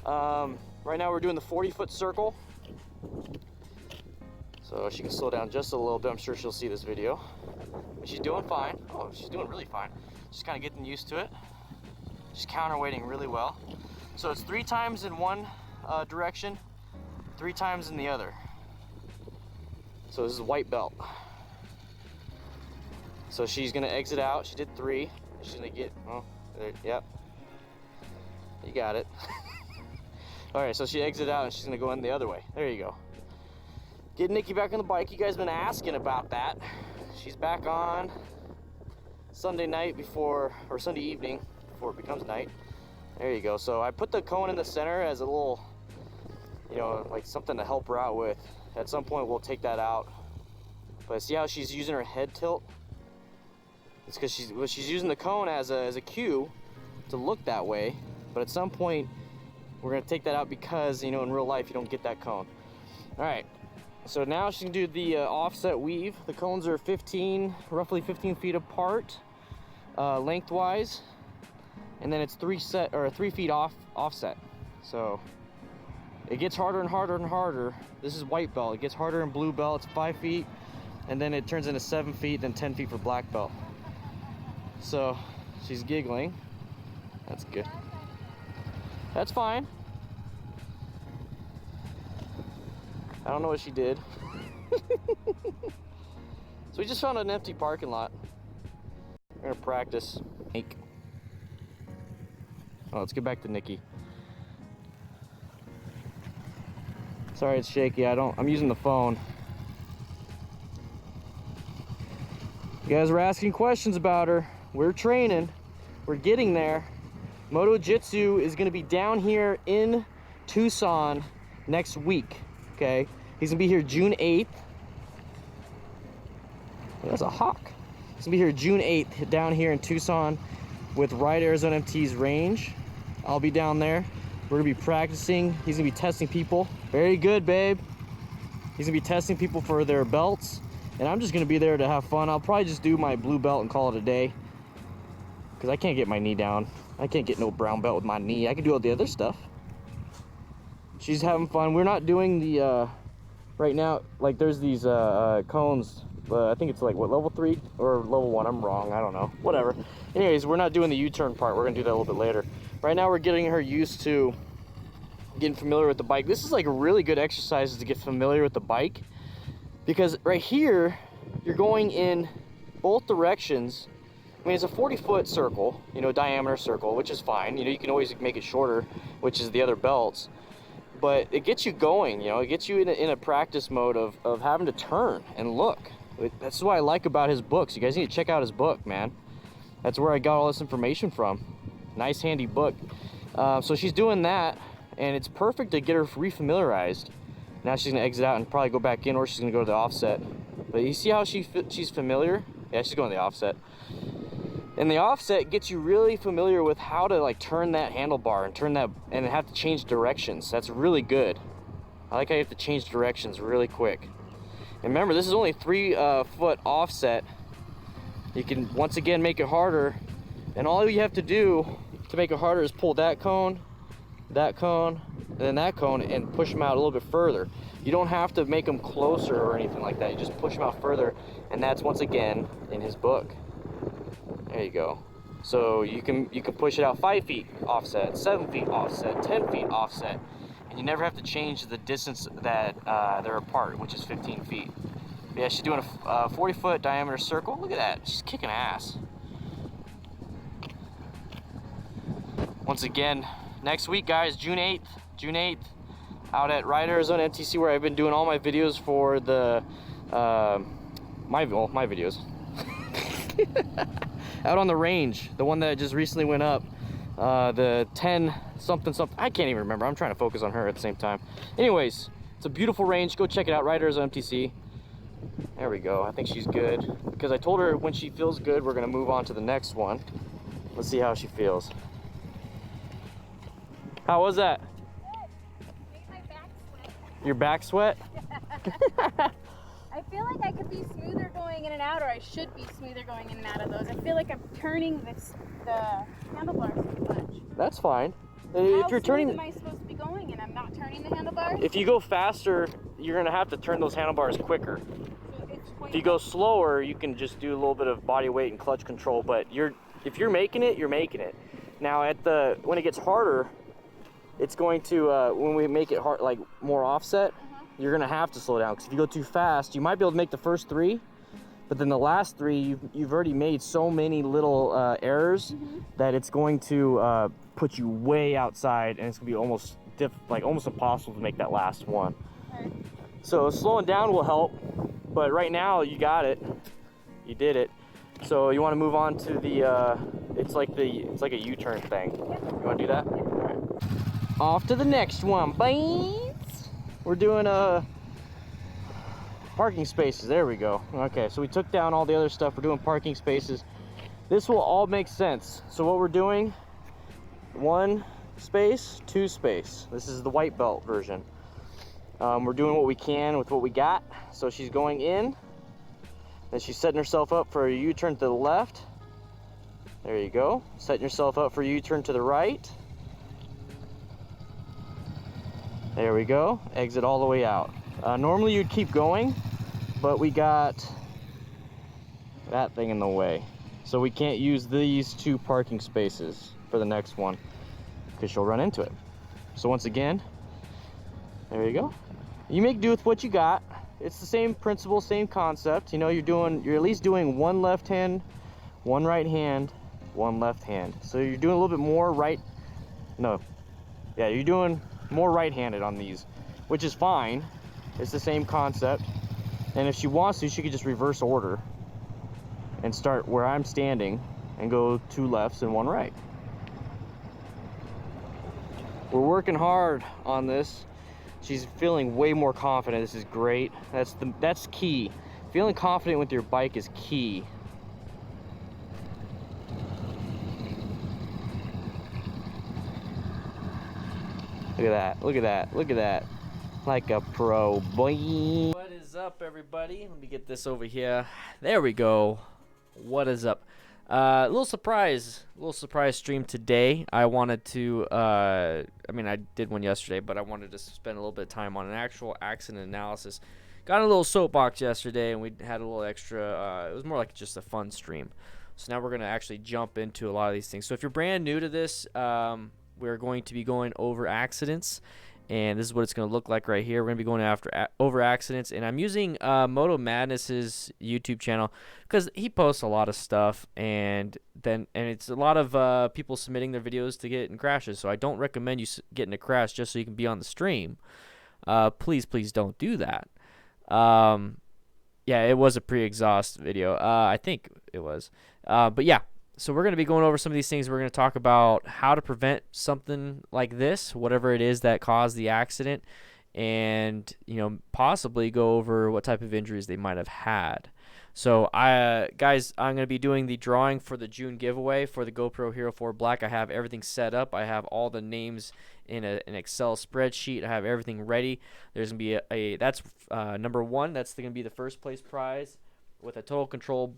Right now we're doing the 40-foot circle. So she can slow down just a little bit. I'm sure she'll see this video. But she's doing fine. Oh, she's doing really fine. Just kind of getting used to it. She's counterweighting really well. So it's 3 times in one direction, 3 times in the other. So this is white belt. So she's gonna exit out. She did 3. She's gonna get, oh, there, yep. You got it. All right, so she exited out and she's gonna go in the other way. There you go. Get Nikki back on the bike. You guys have been asking about that. She's back on Sunday night before, or Sunday evening before it becomes night. There you go. So I put the cone in the center as a little, you know, like something to help her out with. At some point we'll take that out. But see how she's using her head tilt? It's because she's using the cone as a cue to look that way. But at some point we're gonna take that out because, you know, in real life you don't get that cone. All right. So now she can do the offset weave. The cones are roughly 15 feet apart, lengthwise, and then it's 3 feet offset. So it gets harder and harder and harder. This is white belt. It gets harder in blue belt. It's 5 feet, and then it turns into 7 feet, then 10 feet for black belt. So she's giggling. That's good. That's fine. I don't know what she did. So we just found an empty parking lot. We're gonna practice. Oh, let's get back to Nikki. Sorry, it's shaky. I'm using the phone. You guys were asking questions about her. We're training. We're getting there. Moto Jitsu is gonna be down here in Tucson next week. Okay, he's gonna be here June 8th. Oh, that's a hawk. He's gonna be here June 8th down here in Tucson with Ride Arizona MT's range. I'll be down there. We're gonna be practicing. He's gonna be testing people. Very good, babe. He's gonna be testing people for their belts, and I'm just gonna be there to have fun. I'll probably just do my blue belt and call it a day, because I can't get my knee down. I can't get no brown belt with my knee. I can do all the other stuff. She's having fun. We're not doing the right now, like there's these cones, I think it's like what, level 3 or level 1, I'm wrong, I don't know, whatever. Anyways, we're not doing the U-turn part. We're gonna do that a little bit later. Right now we're getting her used to getting familiar with the bike. This is like a really good exercise to get familiar with the bike, because right here you're going in both directions. I mean, it's a 40-foot circle, you know, diameter circle, which is fine. You know, you can always make it shorter, which is the other belts. But it gets you going, you know, it gets you in a practice mode of having to turn and look. That's what I like about his books. You guys need to check out his book, man. That's where I got all this information from. Nice, handy book. So she's doing that, and it's perfect to get her refamiliarized. Now she's gonna exit out and probably go back in, or she's gonna go to the offset. But you see how she's familiar? Yeah, she's going to the offset. And the offset gets you really familiar with how to like turn that handlebar and turn that, and have to change directions. That's really good. I like how you have to change directions really quick. And remember, this is only 3 foot offset. You can once again make it harder, and all you have to do to make it harder is pull that cone, and then that cone, and push them out a little bit further. You don't have to make them closer or anything like that. You just push them out further, and that's once again in his book. There you go. So you can push it out 5 feet offset, 7 feet offset, 10 feet offset, and you never have to change the distance that they're apart, which is 15 feet. But yeah, she's doing a 40-foot diameter circle. Look at that. She's kicking ass. Once again, next week, guys, June 8th, out at Ride Arizona MTC, where I've been doing all my videos for the my videos. Out on the range, the one that just recently went up, the 10 something. I can't even remember. I'm trying to focus on her at the same time. Anyways, it's a beautiful range. Go check it out. Ride Arizona MTC. There we go. I think she's good, because I told her when she feels good, we're gonna move on to the next one. Let's see how she feels. How was that? Made my back sweat. Your back sweat? I feel like I could be smoother going in and out, or I should be smoother going in and out of those. I feel like I'm turning the handlebars too much. That's fine. How If you're turning, am I supposed to be going? going and I'm not turning the handlebars? If you go faster, you're gonna have to turn those handlebars quicker. So it's If you go slower, you can just do a little bit of body weight and clutch control, but if you're making it, you're making it. Now when it gets harder, it's going to, when we make it hard, like more offset, you're gonna have to slow down, because if you go too fast, you might be able to make the first 3, but then the last 3, you've already made so many little errors that it's going to put you way outside, and it's gonna be almost impossible to make that last one. Okay. So slowing down will help, but right now you got it. You did it. So you want to move on to the it's like a U-turn thing. You want to do that? All right. Off to the next one, boys. We're doing parking spaces. There we go. Okay, so we took down all the other stuff. We're doing parking spaces. This will all make sense. So what we're doing, 1 space, 2 space. This is the white belt version. We're doing what we can with what we got. So she's going in, and she's setting herself up for a U-turn to the left. There you go. Setting yourself up for a U-turn to the right. There we go. Exit all the way out. Normally you'd keep going, but we got that thing in the way. So we can't use these 2 parking spaces for the next one, because she'll run into it. So once again, there you go. You make do with what you got. It's the same principle, same concept. You know, you're at least doing 1 left hand, 1 right hand, 1 left hand. So you're doing a little bit more you're doing more right-handed on these, which is fine. It's the same concept. And if she wants to, she could just reverse order and start where I'm standing and go 2 lefts and 1 right. We're working hard on this. She's feeling way more confident. This is great. That's key. Feeling confident with your bike is key. Look at that. Look at that. Look at that. Like a pro, boy. What is up, everybody? Let me get this over here. There we go. What is up? Little surprise stream today. I wanted to, I mean, I did one yesterday, but I wanted to spend a little bit of time on an actual accident analysis. Got a little soapbox yesterday, and we had a little extra, it was more like just a fun stream. So now we're going to actually jump into a lot of these things. So if you're brand new to this, we're going to be going over accidents, and this is what it's going to look like right here. We're going to be going over accidents, and I'm using Moto Madness's YouTube channel because he posts a lot of stuff, and it's a lot of people submitting their videos to get in crashes. So I don't recommend you getting a crash just so you can be on the stream. Please don't do that. Yeah, it was a pre-exhaust video. I think it was. But yeah. So we're going to be going over some of these things. We're going to talk about how to prevent something like this, whatever it is that caused the accident, and possibly go over what type of injuries they might have had. So guys, I'm going to be doing the drawing for the June giveaway for the GoPro Hero 4 Black. I have everything set up. I have all the names in an Excel spreadsheet. I have everything ready. There's going to be that's number 1. That's going to be the first place prize with a Total Control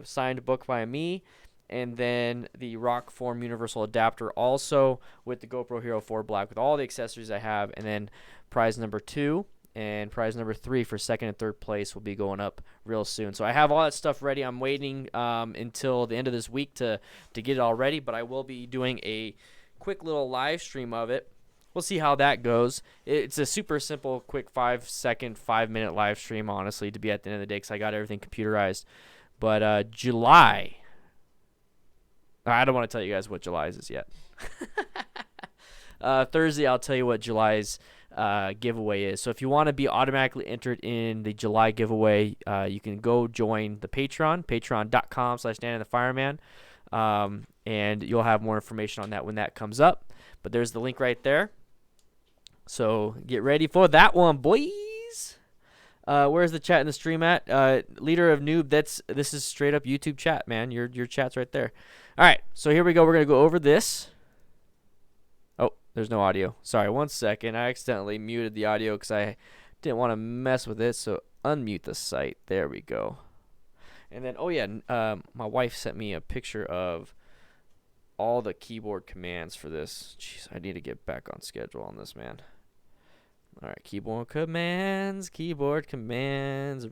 signed book by me. And then the Rock Form Universal Adapter also with the GoPro Hero 4 Black with all the accessories I have. And then prize number 2 and prize number 3 for 2nd and 3rd place will be going up real soon. So I have all that stuff ready. I'm waiting until the end of this week to get it all ready. But I will be doing a quick little live stream of it. We'll see how that goes. It's a super simple, quick 5-second, 5-minute live stream, honestly, to be at the end of the day because I got everything computerized. But July... I don't want to tell you guys what July's is yet. Thursday, I'll tell you what July's giveaway is. So if you want to be automatically entered in the July giveaway, you can go join the Patreon, patreon.com/DannyTheFireman, and you'll have more information on that when that comes up. But there's the link right there. So get ready for that one, boys. Where's the chat in the stream at? Leader of Noob, this is straight up YouTube chat, man. Your chat's right there. All right, so here we go. We're going to go over this. Oh, there's no audio. Sorry, 1 second. I accidentally muted the audio because I didn't want to mess with it, so unmute the site. There we go. And then, oh yeah, my wife sent me a picture of all the keyboard commands for this. Jeez, I need to get back on schedule on this, man. All right, keyboard commands,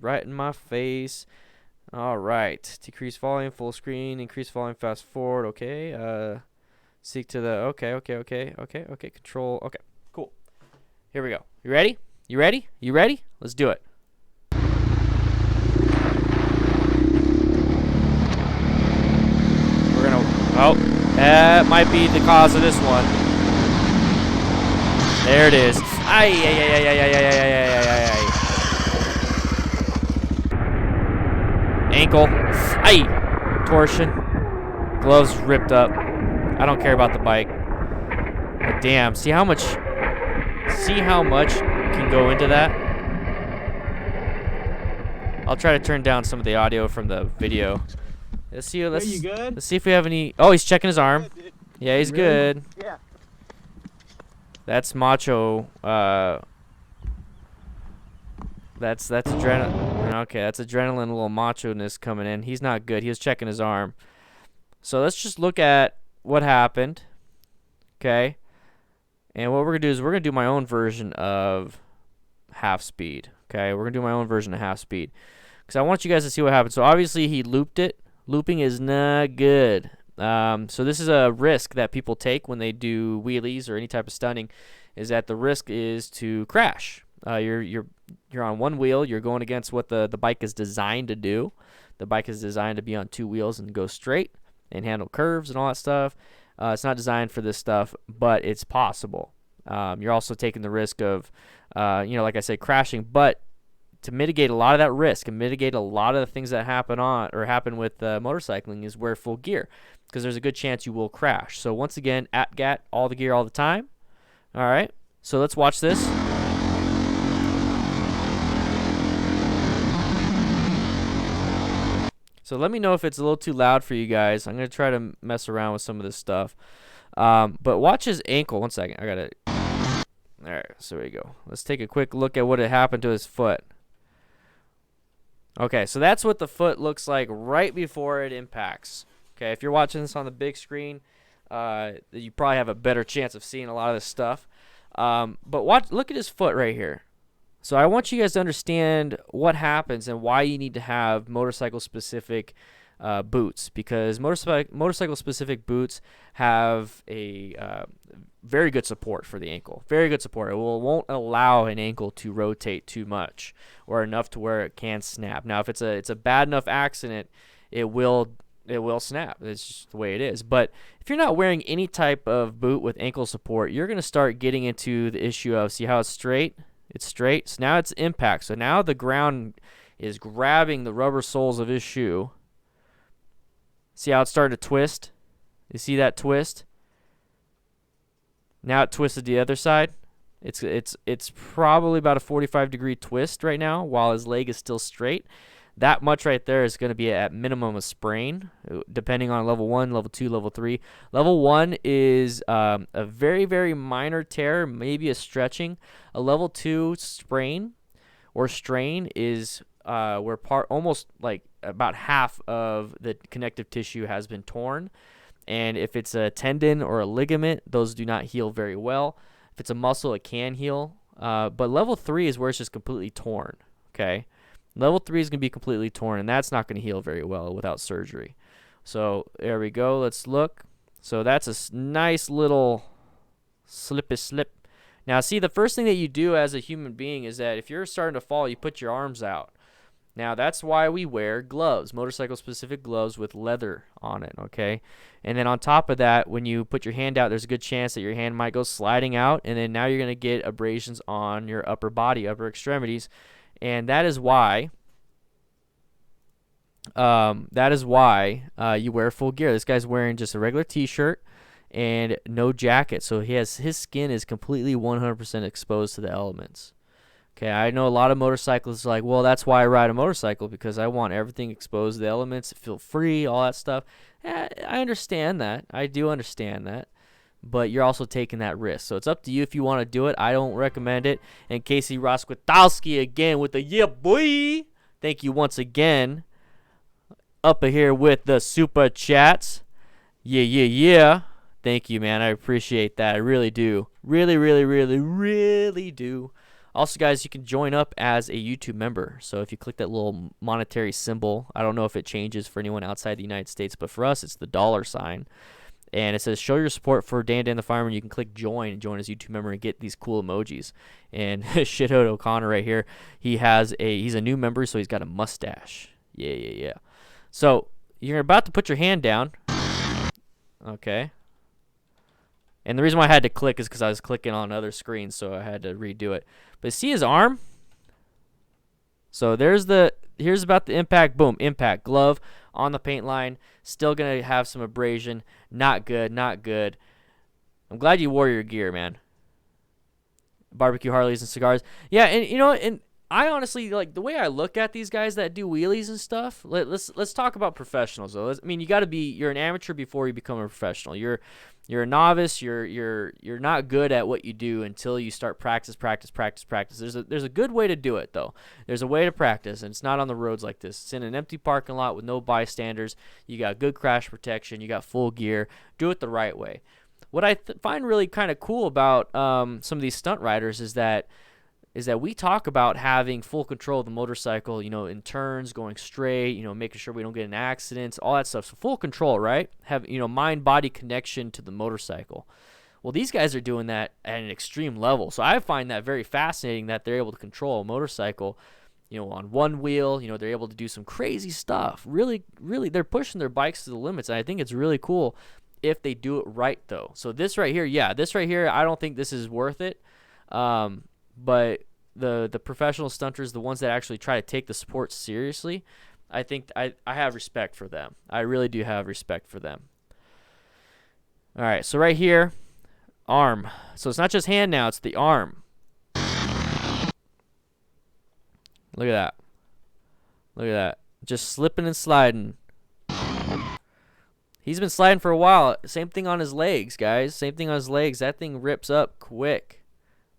right in my face. All right, decrease volume, full screen, increase volume, fast forward. Okay, seek to the okay. Control. Okay, cool. Here we go. You ready? You ready? You ready? Let's do it. We're gonna. Oh, that might be the cause of this one. There it is. Ay. Ankle. Ay. Torsion. Gloves ripped up. I don't care about the bike. But damn, see how much can go into that? I'll try to turn down some of the audio from the video. Let's see if we have any. Oh, he's checking his arm. Yeah, he's good. Yeah. That's macho. That's adrenaline. Okay, that's adrenaline, a little macho-ness coming in. He's not good. He was checking his arm. So let's just look at what happened. Okay. And what we're going to do is we're going to do my own version of half speed. Okay, we're going to do my own version of half speed. Because I want you guys to see what happened. So obviously he looped it. Looping is not good. So this is a risk that people take when they do wheelies or any type of stunning, is that the risk is to crash. You're on one wheel. You're going against what the bike is designed to do. The bike is designed to be on two wheels and go straight and handle curves and all that stuff. It's not designed for this stuff, but it's possible. You're also taking the risk of, like I said, crashing. But to mitigate a lot of that risk and mitigate a lot of the things that happen with motorcycling is wear full gear, because there's a good chance you will crash. So once again, ATGAT, all the gear all the time. All right, so let's watch this. So let me know if it's a little too loud for you guys. I'm going to try to mess around with some of this stuff. But watch his ankle. One second. I got it. All right, so there you go. Let's take a quick look at what had happened to his foot. Okay, so that's what the foot looks like right before it impacts. Okay, if you're watching this on the big screen, you probably have a better chance of seeing a lot of this stuff. But look at his foot right here. So I want you guys to understand what happens and why you need to have motorcycle-specific boots, because motorcycle-specific boots have a very good support for the ankle. Very good support. It won't allow an ankle to rotate too much or enough to where it can snap. Now, if it's a bad enough accident, it will snap. It's just the way it is. But if you're not wearing any type of boot with ankle support, you're going to start getting into the issue of, see how it's straight? It's straight. So now it's impact. So now the ground is grabbing the rubber soles of his shoe. See how it's starting to twist? You see that twist? Now it twisted the other side. It's probably about a 45-degree twist right now while his leg is still straight. That much right there is going to be at minimum a sprain, depending on level 1, level 2, level 3. Level 1 is a very, very minor tear, maybe a stretching. A level 2 sprain or strain is where almost like about half of the connective tissue has been torn. And if it's a tendon or a ligament, those do not heal very well. If it's a muscle, it can heal. But level 3 is where it's just completely torn, okay? Level 3 is going to be completely torn, and that's not going to heal very well without surgery. So there we go. Let's look. So that's a nice little slip. Now, see, the first thing that you do as a human being is that if you're starting to fall, you put your arms out. Now, that's why we wear gloves, motorcycle-specific gloves with leather on it, okay? And then on top of that, when you put your hand out, there's a good chance that your hand might go sliding out, and then now you're going to get abrasions on your upper body, upper extremities. And that is why you wear full gear. This guy's wearing just a regular t-shirt and no jacket. So his skin is completely 100% exposed to the elements. Okay, I know a lot of motorcyclists are like, well, that's why I ride a motorcycle, because I want everything exposed to the elements, feel free, all that stuff. I understand that. I do understand that. But you're also taking that risk. So it's up to you if you want to do it. I don't recommend it. And Casey Roskwitowski again with the yeah, boy. Thank you once again. Up here with the super chats. Yeah, yeah, yeah. Thank you, man. I appreciate that. I really do. Really, really, really, really do. Also, guys, you can join up as a YouTube member. So if you click that little monetary symbol, I don't know if it changes for anyone outside the United States, but for us, it's the $sign. And it says, show your support for Dan the Fireman. You can click join and join as YouTube member and get these cool emojis. And Shithole O'Connor right here, he's a new member, so he's got a mustache. Yeah, yeah, yeah. So you're about to put your hand down. Okay. And the reason why I had to click is because I was clicking on other screens, so I had to redo it. But see his arm? So here's about the impact. Boom, impact. Glove on the paint line. Still going to have some abrasion. Not good, not good. I'm glad you wore your gear, man. Barbecue Harleys and cigars. Yeah, and you know, and I honestly, like, the way I look at these guys that do wheelies and stuff, let's talk about professionals, though. I mean, you're an amateur before you become a professional. You're a novice. You're not good at what you do until you start practice. There's a good way to do it, though. There's a way to practice, and it's not on the roads like this. It's in an empty parking lot with no bystanders. You got good crash protection. You got full gear. Do it the right way. What I find really kind of cool about some of these stunt riders is that we talk about having full control of the motorcycle, you know, in turns, going straight, you know, making sure we don't get in accidents, all that stuff. So full control, right? Have, you know, mind-body connection to the motorcycle. Well, these guys are doing that at an extreme level. So I find that very fascinating that they're able to control a motorcycle, you know, on one wheel. You know, they're able to do some crazy stuff. Really, really, they're pushing their bikes to the limits. And I think it's really cool if they do it right, though. So this right here, yeah, I don't think this is worth it. But the professional stunters, the ones that actually try to take the sport seriously, I think I have respect for them. I really do have respect for them. All right, so right here, arm. So it's not just hand now, it's the arm. Look at that. Look at that. Just slipping and sliding. He's been sliding for a while. Same thing on his legs, guys. Same thing on his legs. That thing rips up quick.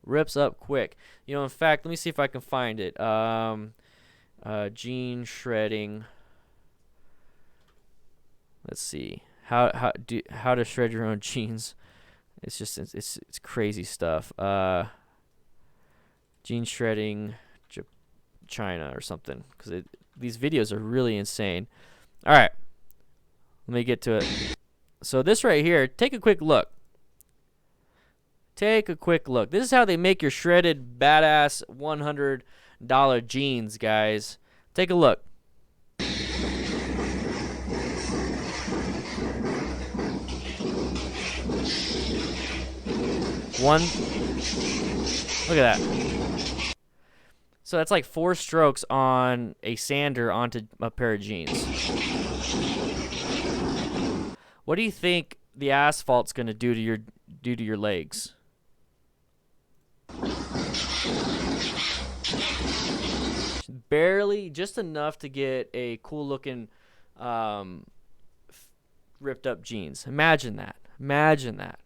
Rips up quick. You know, in fact, let me see if I can find it. Gene shredding. Let's see. How to shred your own jeans. It's just it's crazy stuff. Gene shredding China or something, because these videos are really insane. All right. Let me get to it. So this right here, take a quick look. Take a quick look. This is how they make your shredded, badass $100 jeans, guys. Take a look. One. Look at that. So that's like 4 strokes on a sander onto a pair of jeans. What do you think the asphalt's gonna do to your legs? Barely, just enough to get a cool looking ripped up jeans. Imagine that. Imagine that.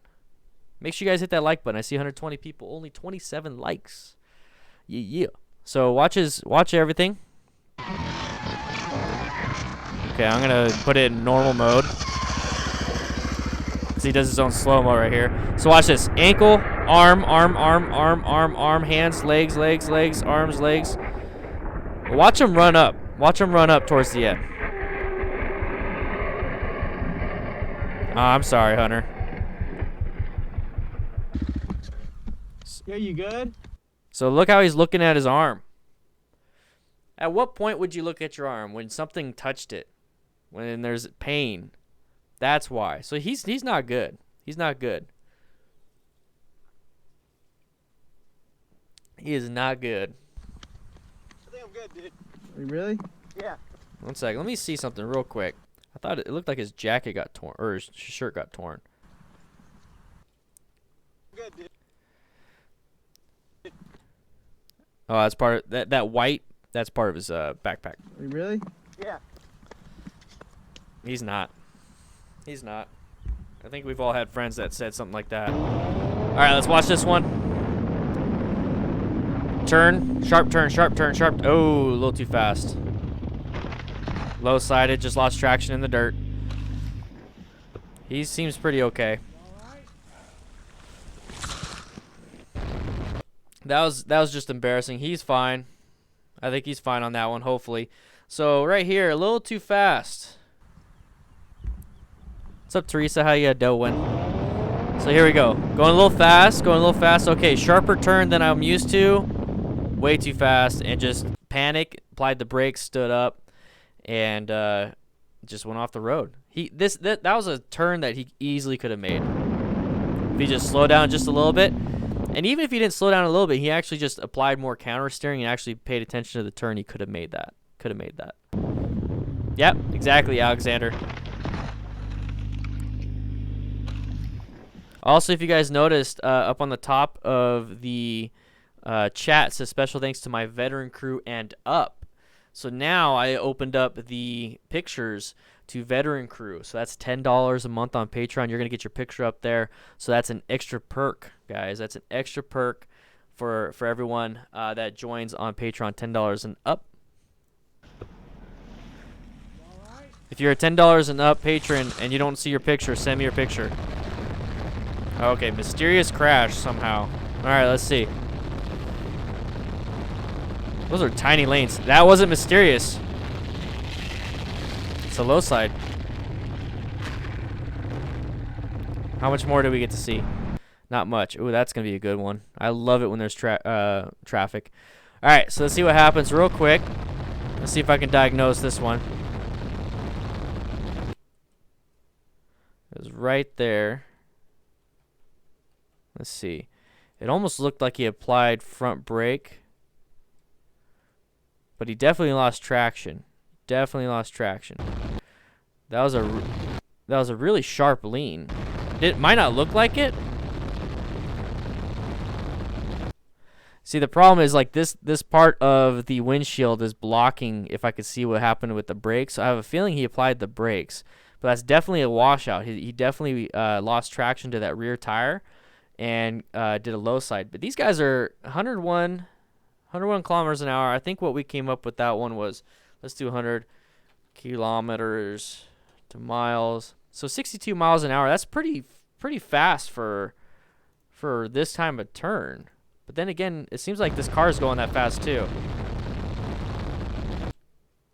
Make sure you guys hit that like button. I see 120 people, only 27 likes. Yeah. So watch everything. Okay, I'm gonna put it in normal mode. He does his own slow-mo right here. So watch this. Ankle, arm, hands, legs, arms, legs. Watch him run up. Watch him run up towards the end. Oh, I'm sorry, Hunter. Yeah, you good? So look how he's looking at his arm. At what point would you look at your arm? When something touched it. When there's pain. That's why. So he's not good. He's not good. He is not good. I think I'm good, dude. Are you really? Yeah. One second. Let me see something real quick. I thought it looked like his jacket got torn, or his shirt got torn. Good, dude. Oh, that's part of that white. That's part of his backpack. Are you really? Yeah. He's not. He's not. I think we've all had friends that said something like that. All right, let's watch this one. Turn, sharp turn, sharp turn, sharp. Oh, a little too fast. Low sided, just lost traction in the dirt. He seems pretty okay. That was just embarrassing. He's fine. I think he's fine on that one, hopefully. So right here, a little too fast. What's up, Teresa? How you doing? So here we go. Going a little fast. Going a little fast. Okay, sharper turn than I'm used to. Way too fast, and just panic. Applied the brakes, stood up, and just went off the road. That was a turn that he easily could have made. If he just slowed down just a little bit. And even if he didn't slow down a little bit, he actually just applied more counter steering and actually paid attention to the turn. He could have made that. Could have made that. Yep, exactly, Alexander. Also, if you guys noticed, up on the top of the chat, it says special thanks to my veteran crew and up. So now I opened up the pictures to veteran crew. So that's $10 a month on Patreon. You're going to get your picture up there. So that's an extra perk, guys. That's an extra perk for everyone that joins on Patreon, $10 and up. If you're a $10 and up patron and you don't see your picture, send me your picture. Okay, mysterious crash somehow. All right, let's see. Those are tiny lanes. That wasn't mysterious. It's a low side. How much more do we get to see? Not much. Ooh, that's going to be a good one. I love it when there's traffic. All right, so let's see what happens real quick. Let's see if I can diagnose this one. It was right there. Let's see. It almost looked like he applied front brake. But he definitely lost traction. Definitely lost traction. That was a really sharp lean. It might not look like it. See, the problem is like this part of the windshield is blocking if I could see what happened with the brakes. So I have a feeling he applied the brakes. But that's definitely a washout. He definitely lost traction to that rear tire and did a low side. But these guys are 101 kilometers an hour. I think what we came up with that one was, let's do 100 kilometers to miles. So 62 miles an hour. That's pretty fast for this time of turn. But then again, it seems like this car is going that fast too.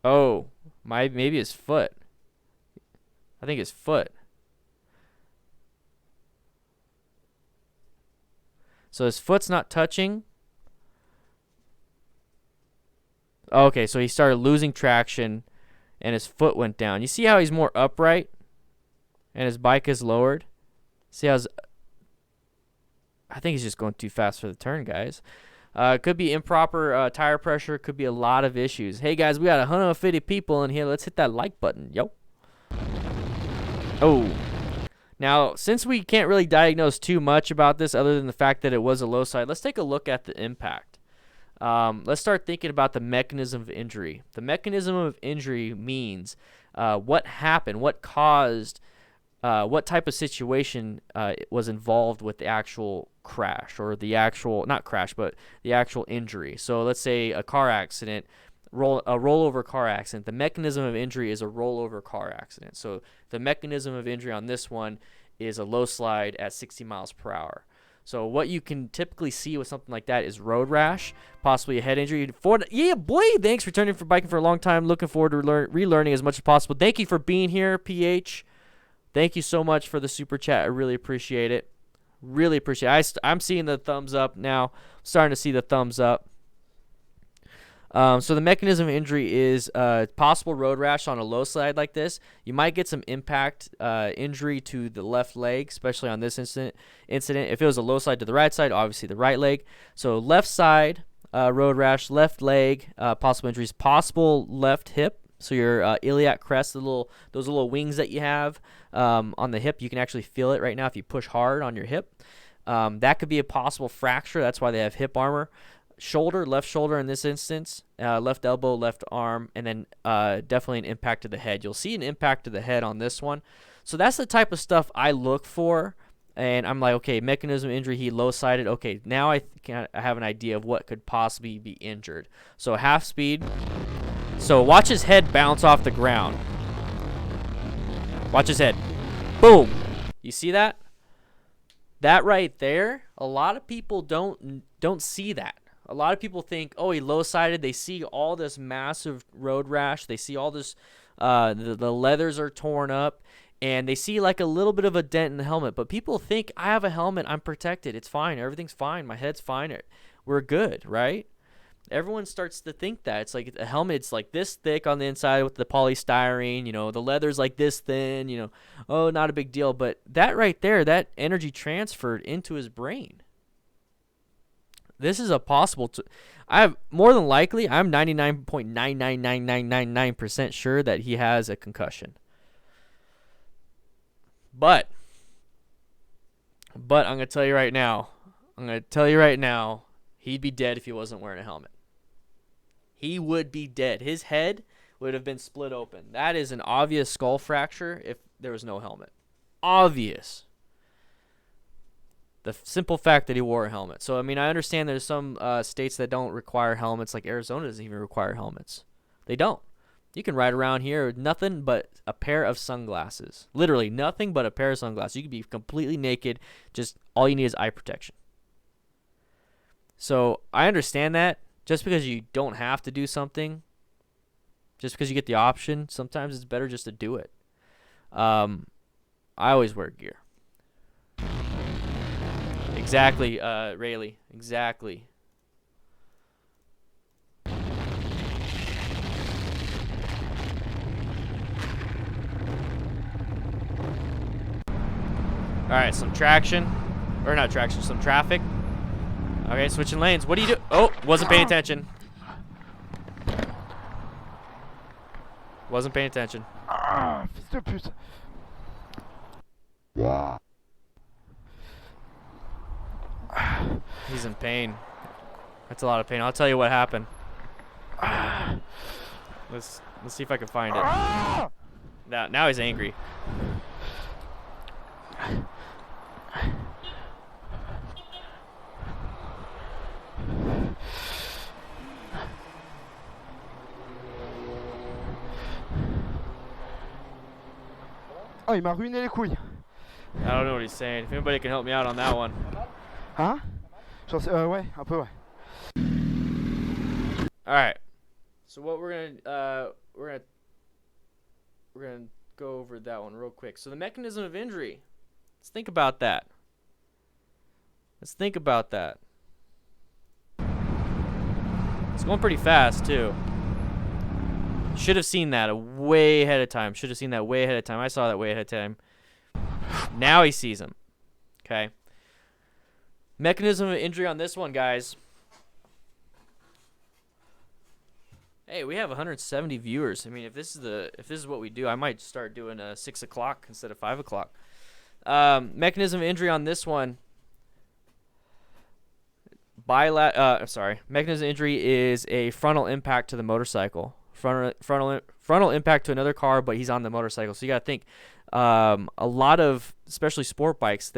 Oh, maybe his foot. I think his foot. So his foot's not touching. Okay, so he started losing traction and his foot went down. You see how he's more upright and his bike is lowered? See how I think he's just going too fast for the turn, guys. Could be improper tire pressure. Could be a lot of issues. Hey, guys, we got 150 people in here. Let's hit that like button. Yo. Oh. Now, since we can't really diagnose too much about this other than the fact that it was a low side, let's take a look at the impact. Let's start thinking about the mechanism of injury. The mechanism of injury means what happened, what caused, what type of situation was involved with the actual crash or the actual, not crash, but the actual injury. So let's say a car accident, a rollover car accident. The mechanism of injury is a rollover car accident. So the mechanism of injury on this one is a low slide at 60 miles per hour. So what you can typically see with something like that is road rash, possibly a head injury. Yeah, boy, thanks for returning for biking for a long time. Looking forward to relearning as much as possible. Thank you for being here, PH. Thank you so much for the super chat. I really appreciate it. Really appreciate it. I'm seeing the thumbs up now. I'm starting to see the thumbs up. So the mechanism of injury is possible road rash on a low slide like this. You might get some impact injury to the left leg, especially on this incident. If it was a low slide to the right side, obviously the right leg. So left side road rash, left leg, possible injuries, possible left hip. So your iliac crest, those little wings that you have on the hip, you can actually feel it right now if you push hard on your hip. That could be a possible fracture. That's why they have hip armor. Shoulder, left shoulder in this instance, left elbow, left arm, and then definitely an impact to the head. You'll see an impact to the head on this one. So that's the type of stuff I look for, and I'm like, okay, mechanism of injury, he low-sided. Okay, now I have an idea of what could possibly be injured. So half speed. So watch his head bounce off the ground. Watch his head. Boom. You see that? That right there, a lot of people don't see that. A lot of people think, oh, he low-sided. They see all this massive road rash. They see all this, the leathers are torn up, and they see like a little bit of a dent in the helmet. But people think, I have a helmet. I'm protected. It's fine. Everything's fine. My head's fine. We're good, right? Everyone starts to think that. It's like a helmet's like this thick on the inside with the polystyrene, you know, the leather's like this thin, you know, oh, not a big deal. But that right there, that energy transferred into his brain. This is a possible, I have more than likely, I'm 99.99999% sure that he has a concussion. But I'm going to tell you right now, he'd be dead if he wasn't wearing a helmet. He would be dead. His head would have been split open. That is an obvious skull fracture if there was no helmet. Obvious. The simple fact that he wore a helmet. So, I mean, I understand there's some states that don't require helmets, like Arizona doesn't even require helmets. They don't. You can ride around here with nothing but a pair of sunglasses. Literally nothing but a pair of sunglasses. You can be completely naked. Just all you need is eye protection. So I understand that. Just because you don't have to do something, just because you get the option, sometimes it's better just to do it. I always wear gear. Exactly, Rayleigh. Exactly. All right, some traction. Or not traction, some traffic. Okay, switching lanes. What do you do? Oh, wasn't paying attention. Wasn't paying attention. Fils de pute. He's in pain. That's a lot of pain. I'll tell you what happened. Let's see if I can find it. Now he's angry. Oh, il m'a ruiné les couilles. I don't know what he's saying. If anybody can help me out on that one. Hein? Ouais, un peu, ouais. All right. So what we're gonna go over that one real quick. So the mechanism of injury. Let's think about that. It's going pretty fast too. Should have seen that way ahead of time. I saw that way ahead of time. Now he sees him. Okay. Mechanism of injury on this one, guys. Hey, we have 170 viewers. I mean, if this is what we do, I might start doing 6 o'clock instead of 5 o'clock. Mechanism of injury on this one. Mechanism of injury is a frontal impact to the motorcycle. Frontal impact to another car, but he's on the motorcycle. So you got to think, a lot of, especially sport bikes,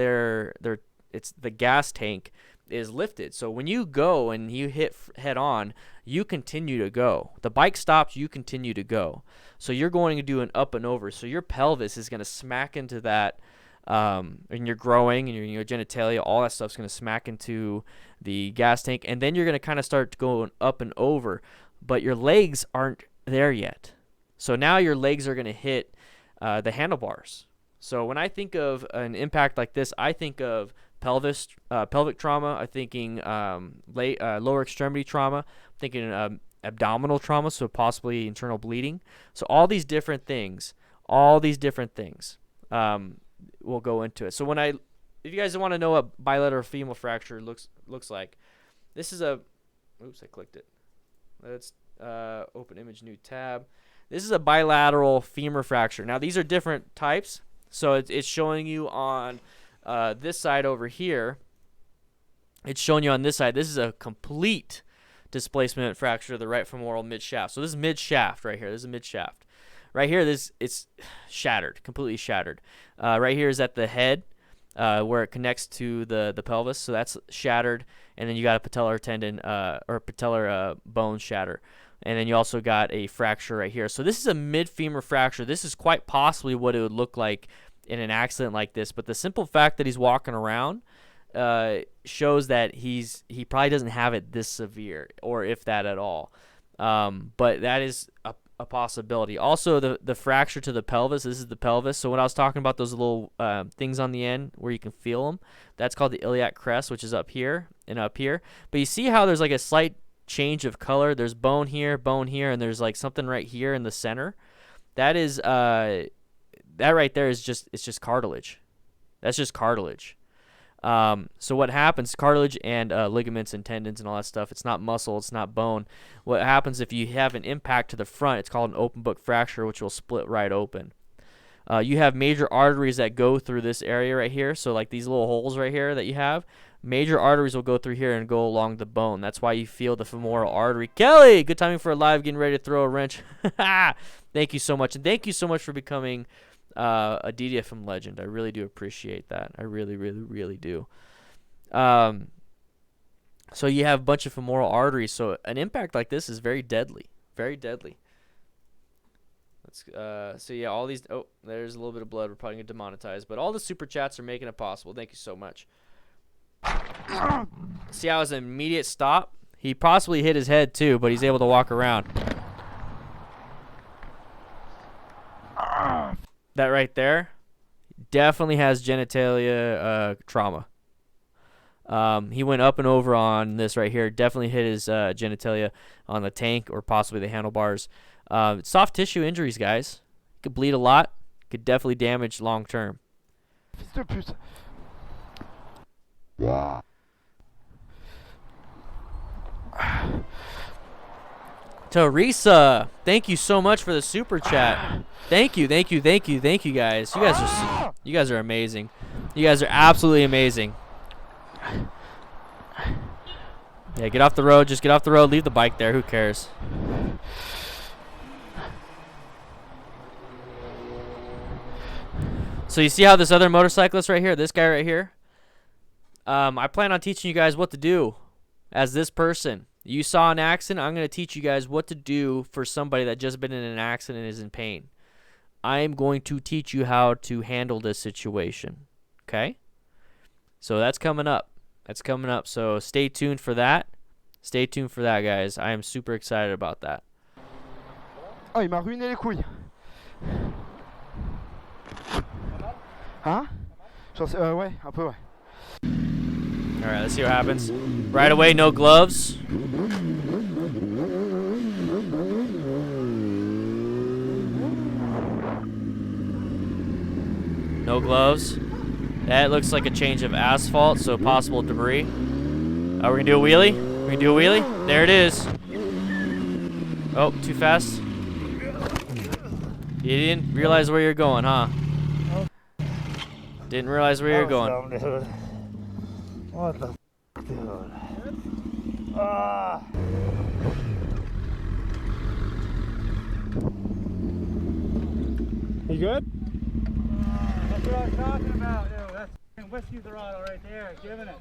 it's the gas tank is lifted. So when you go and you hit head on, you continue to go. The bike stops, you continue to go. So you're going to do an up and over. So your pelvis is going to smack into that, and you're growing, and your genitalia, all that stuff's going to smack into the gas tank, and then you're going to kind of start going up and over. But your legs aren't there yet. So now your legs are going to hit the handlebars. So when I think of an impact like this, I think of pelvic trauma. I'm thinking lower extremity trauma. I'm thinking abdominal trauma, so possibly internal bleeding. So all these different things will go into it. So if you guys want to know what bilateral femur fracture looks like, this is oops, I clicked it. Let's open image, new tab. This is a bilateral femur fracture. Now these are different types. So it's showing you on this side over here. It's showing you on this side. This is a complete displacement fracture of the right femoral mid shaft. So this is mid shaft right here. This is mid shaft. Right here, it's shattered, completely shattered. Right here is at the head, where it connects to the pelvis. So that's shattered. And then you got a patellar tendon or patellar bone shatter. And then you also got a fracture right here. So this is a mid femur fracture. This is quite possibly what it would look like in an accident like this, but the simple fact that he's walking around shows that he probably doesn't have it this severe, or if that at all. But that is a possibility. Also, the fracture to the pelvis. This is the pelvis. So when I was talking about those little things on the end where you can feel them, that's called the iliac crest, which is up here and up here. But you see how there's like a slight change of color. There's bone here, and there's like something right here in the center. That is that right there is just cartilage. That's just cartilage. So what happens, cartilage and ligaments and tendons and all that stuff, it's not muscle, it's not bone. What happens if you have an impact to the front, it's called an open book fracture, which will split right open. You have major arteries that go through this area right here. So like these little holes right here that you have, major arteries will go through here and go along the bone. That's why you feel the femoral artery. Kelly, good timing for a live, getting ready to throw a wrench. Thank you so much. And thank you so much for becoming a DDFM legend. I really do appreciate that. I really, really, really do. So you have a bunch of femoral arteries. So an impact like this is very deadly. Very deadly. So yeah, all these. Oh, there's a little bit of blood. We're probably gonna demonetize, but all the super chats are making it possible. Thank you so much. See how it was an immediate stop? He possibly hit his head too, but he's able to walk around. That right there definitely has genitalia trauma. He went up and over on this right here. Definitely hit his genitalia on the tank or possibly the handlebars. Soft tissue injuries, guys. Could bleed a lot. Could definitely damage long term. Teresa, thank you so much for the super chat. Thank you, thank you, thank you, thank you, guys. You guys are amazing. You guys are absolutely amazing. Yeah, get off the road. Just get off the road. Leave the bike there. Who cares? So you see how this other motorcyclist right here, this guy right here, I plan on teaching you guys what to do as this person. You saw an accident, I'm going to teach you guys what to do for somebody that just been in an accident and is in pain. I am going to teach you how to handle this situation. Okay? So that's coming up. That's coming up. So stay tuned for that. Stay tuned for that, guys. I am super excited about that. Oh, il m'a ruiné les couilles. Hein? Ouais, un peu, ouais. All right, let's see what happens. Right away, no gloves. No gloves. That looks like a change of asphalt, so possible debris. We're gonna do a wheelie. We're gonna do a wheelie. There it is. Oh, too fast. You didn't realize where you're going, huh? Didn't realize where you're going. What the f, dude? Ah. You good? That's what I was talking about, dude. That's f***ing whiskey throttle right there, giving it.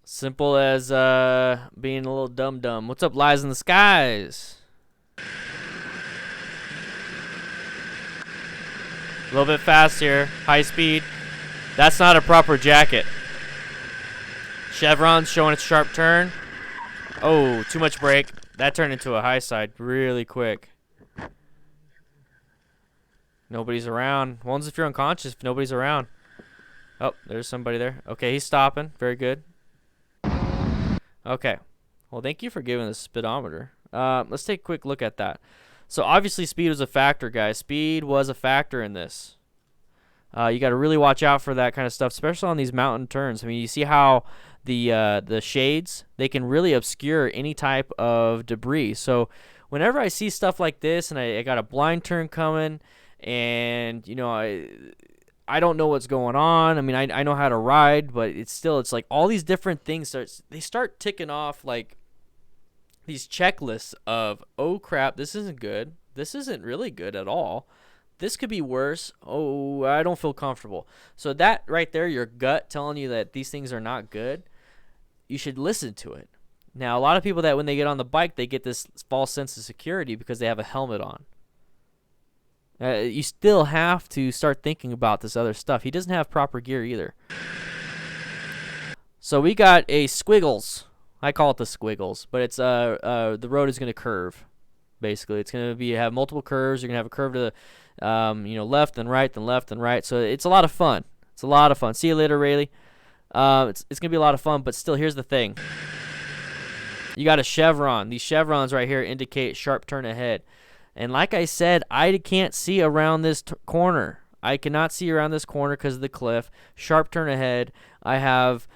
Simple as being a little dum-dum. What's up, Lies in the Skies? A little bit fast here. High speed. That's not a proper jacket. Chevron's showing its sharp turn. Oh, too much brake. That turned into a high side really quick. Nobody's around. One's if you're unconscious, if nobody's around. Oh, there's somebody there. Okay, he's stopping. Very good. Okay. Well, thank you for giving the speedometer. Let's take a quick look at that. So obviously speed was a factor, guys. Speed was a factor in this. You got to really watch out for that kind of stuff, especially on these mountain turns. I mean, you see how the shades, they can really obscure any type of debris. So whenever I see stuff like this and I got a blind turn coming and, you know, I don't know what's going on. I mean, I know how to ride, but it's like all these different things they start ticking off like these checklists of, oh crap, this isn't good. This isn't really good at all. This could be worse. Oh, I don't feel comfortable. So that right there, your gut telling you that these things are not good, you should listen to it. Now, a lot of people that when they get on the bike, they get this false sense of security because they have a helmet on. You still have to start thinking about this other stuff. He doesn't have proper gear either. So we got a squiggles. I call it the squiggles, but it's the road is going to curve. Basically, it's going to have multiple curves. You're going to have a curve to the left and right, then left and right. So it's a lot of fun. It's a lot of fun. See you later, Rayleigh. It's going to be a lot of fun, but still, here's the thing. You got a chevron. These chevrons right here indicate sharp turn ahead. And like I said, I can't see around this corner. I cannot see around this corner because of the cliff. Sharp turn ahead. I have,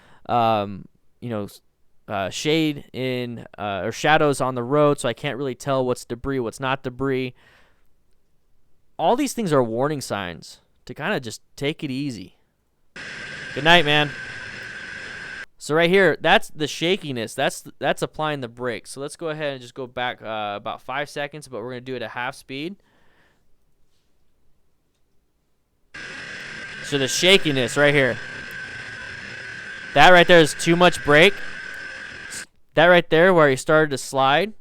shade in or shadows on the road, so I can't really tell what's debris, what's not debris. All these things are warning signs to kind of just take it easy. Good night, man. So right here, that's the shakiness. That's applying the brakes. So let's go ahead and just go back about 5 seconds, but we're going to do it at half speed. So the shakiness right here. That right there is too much brake. That right there where he started to slide,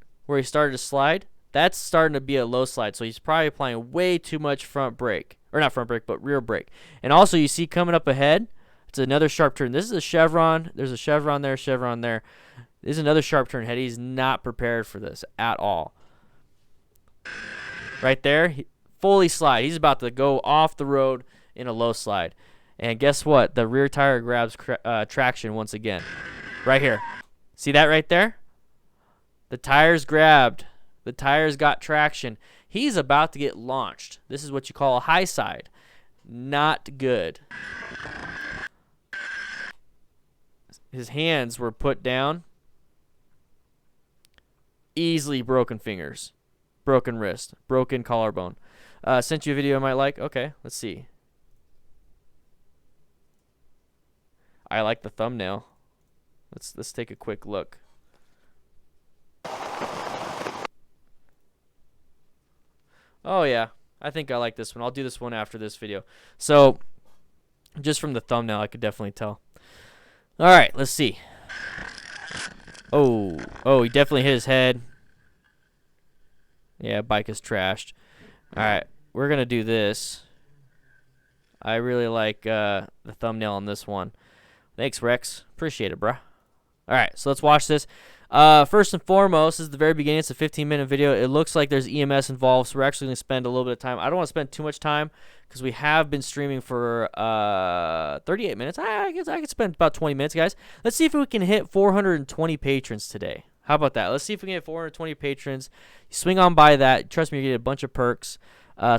that's starting to be a low slide. So he's probably applying way too much front brake. Or not front brake, but rear brake. And also you see coming up ahead, it's another sharp turn. This is a chevron. There's a chevron there, chevron there. This is another sharp turn ahead. He's not prepared for this at all. Right there, fully slide. He's about to go off the road in a low slide. And guess what? The rear tire grabs traction once again. Right here. See that right there? The tires grabbed. The tires got traction. He's about to get launched. This is what you call a high side. Not good. His hands were put down. Easily broken fingers. Broken wrist. Broken collarbone. Sent you a video I might like. Okay, let's see. I like the thumbnail. Let's take a quick look. Oh yeah, I think I like this one. I'll do this one after this video. So, just from the thumbnail, I could definitely tell. All right, let's see. Oh, he definitely hit his head. Yeah, bike is trashed. All right, we're gonna do this. I really like the thumbnail on this one. Thanks, Rex. Appreciate it, bruh. All right, so let's watch this. First and foremost, this is the very beginning. It's a 15-minute video. It looks like there's EMS involved, so we're actually going to spend a little bit of time. I don't want to spend too much time because we have been streaming for 38 minutes. I guess I could spend about 20 minutes, guys. Let's see if we can hit 420 patrons today. How about that? Let's see if we can hit 420 patrons. You swing on by that. Trust me, you get a bunch of perks.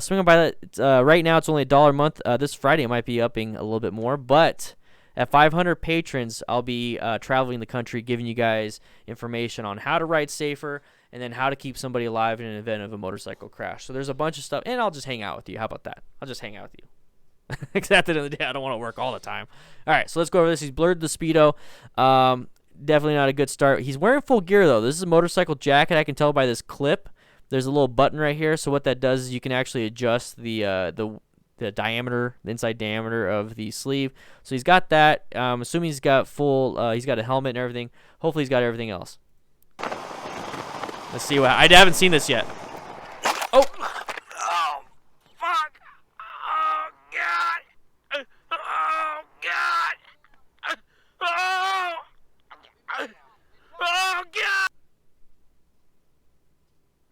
Swing on by that. Right now, it's only $1 a month. This Friday, it might be upping a little bit more, but at 500 patrons, I'll be traveling the country giving you guys information on how to ride safer and then how to keep somebody alive in an event of a motorcycle crash. So there's a bunch of stuff, and I'll just hang out with you. How about that? I'll just hang out with you. Because at the end of the day, I don't want to work all the time. All right, so let's go over this. He's blurred the Speedo. Definitely not a good start. He's wearing full gear, though. This is a motorcycle jacket. I can tell by this clip. There's a little button right here. So what that does is you can actually adjust the diameter, the inside diameter of the sleeve. So he's got that. Assuming he's got full, he's got a helmet and everything. Hopefully he's got everything else. Let's see what, I haven't seen this yet. Oh! Oh, fuck! Oh, God! Oh, God! Oh! Oh, God!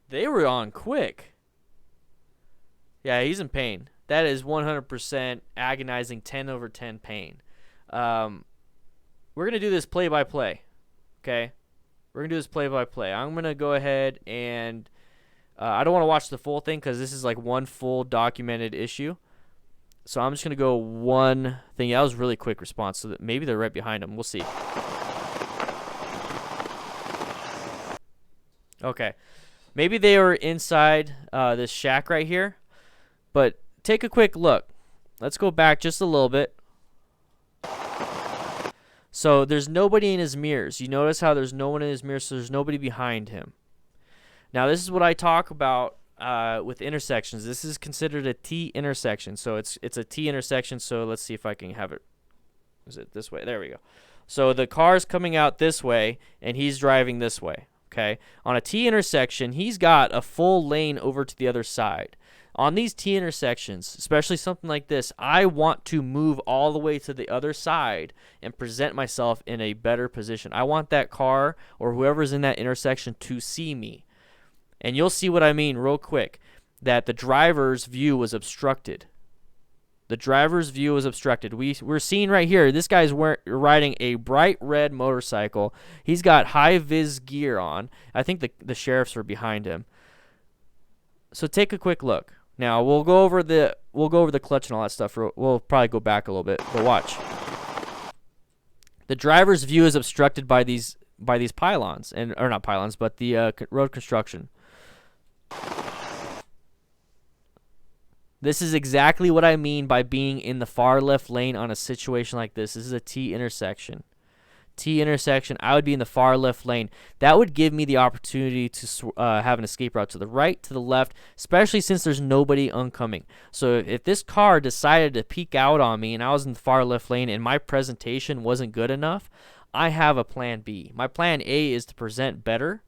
They were on quick. Yeah, he's in pain. That is 100% agonizing 10/10 pain. We're going to do this play-by-play, okay? We're going to do this play-by-play. I'm going to go ahead and I don't want to watch the full thing because this is like one full documented issue. So I'm just going to go one thing. That was a really quick response, so that maybe they're right behind him. We'll see. Okay. Maybe they were inside this shack right here, but take a quick look. Let's go back just a little bit. So there's nobody in his mirrors. You notice how there's no one in his mirrors, so there's nobody behind him. Now this is what I talk about with intersections. This is considered a T intersection. So it's a T intersection. So let's see if I can have it. Is it this way? There we go. So the car's coming out this way, and he's driving this way, okay? On a T intersection, he's got a full lane over to the other side. On these T intersections, especially something like this, I want to move all the way to the other side and present myself in a better position. I want that car or whoever's in that intersection to see me. And you'll see what I mean real quick, that the driver's view was obstructed. The driver's view was obstructed. We're seeing right here, this guy's riding a bright red motorcycle. He's got high-vis gear on. I think the sheriffs are behind him. So take a quick look. Now we'll go over the clutch and all that stuff. We'll probably go back a little bit, but watch. The driver's view is obstructed by these pylons, or not pylons, but the road construction. This is exactly what I mean by being in the far left lane on a situation like this. This is a T intersection. T intersection, I would be in the far left lane. That would give me the opportunity to have an escape route to the right, to the left, especially since there's nobody oncoming. So if this car decided to peek out on me and I was in the far left lane and my presentation wasn't good enough, I have a plan B. My plan A is to present better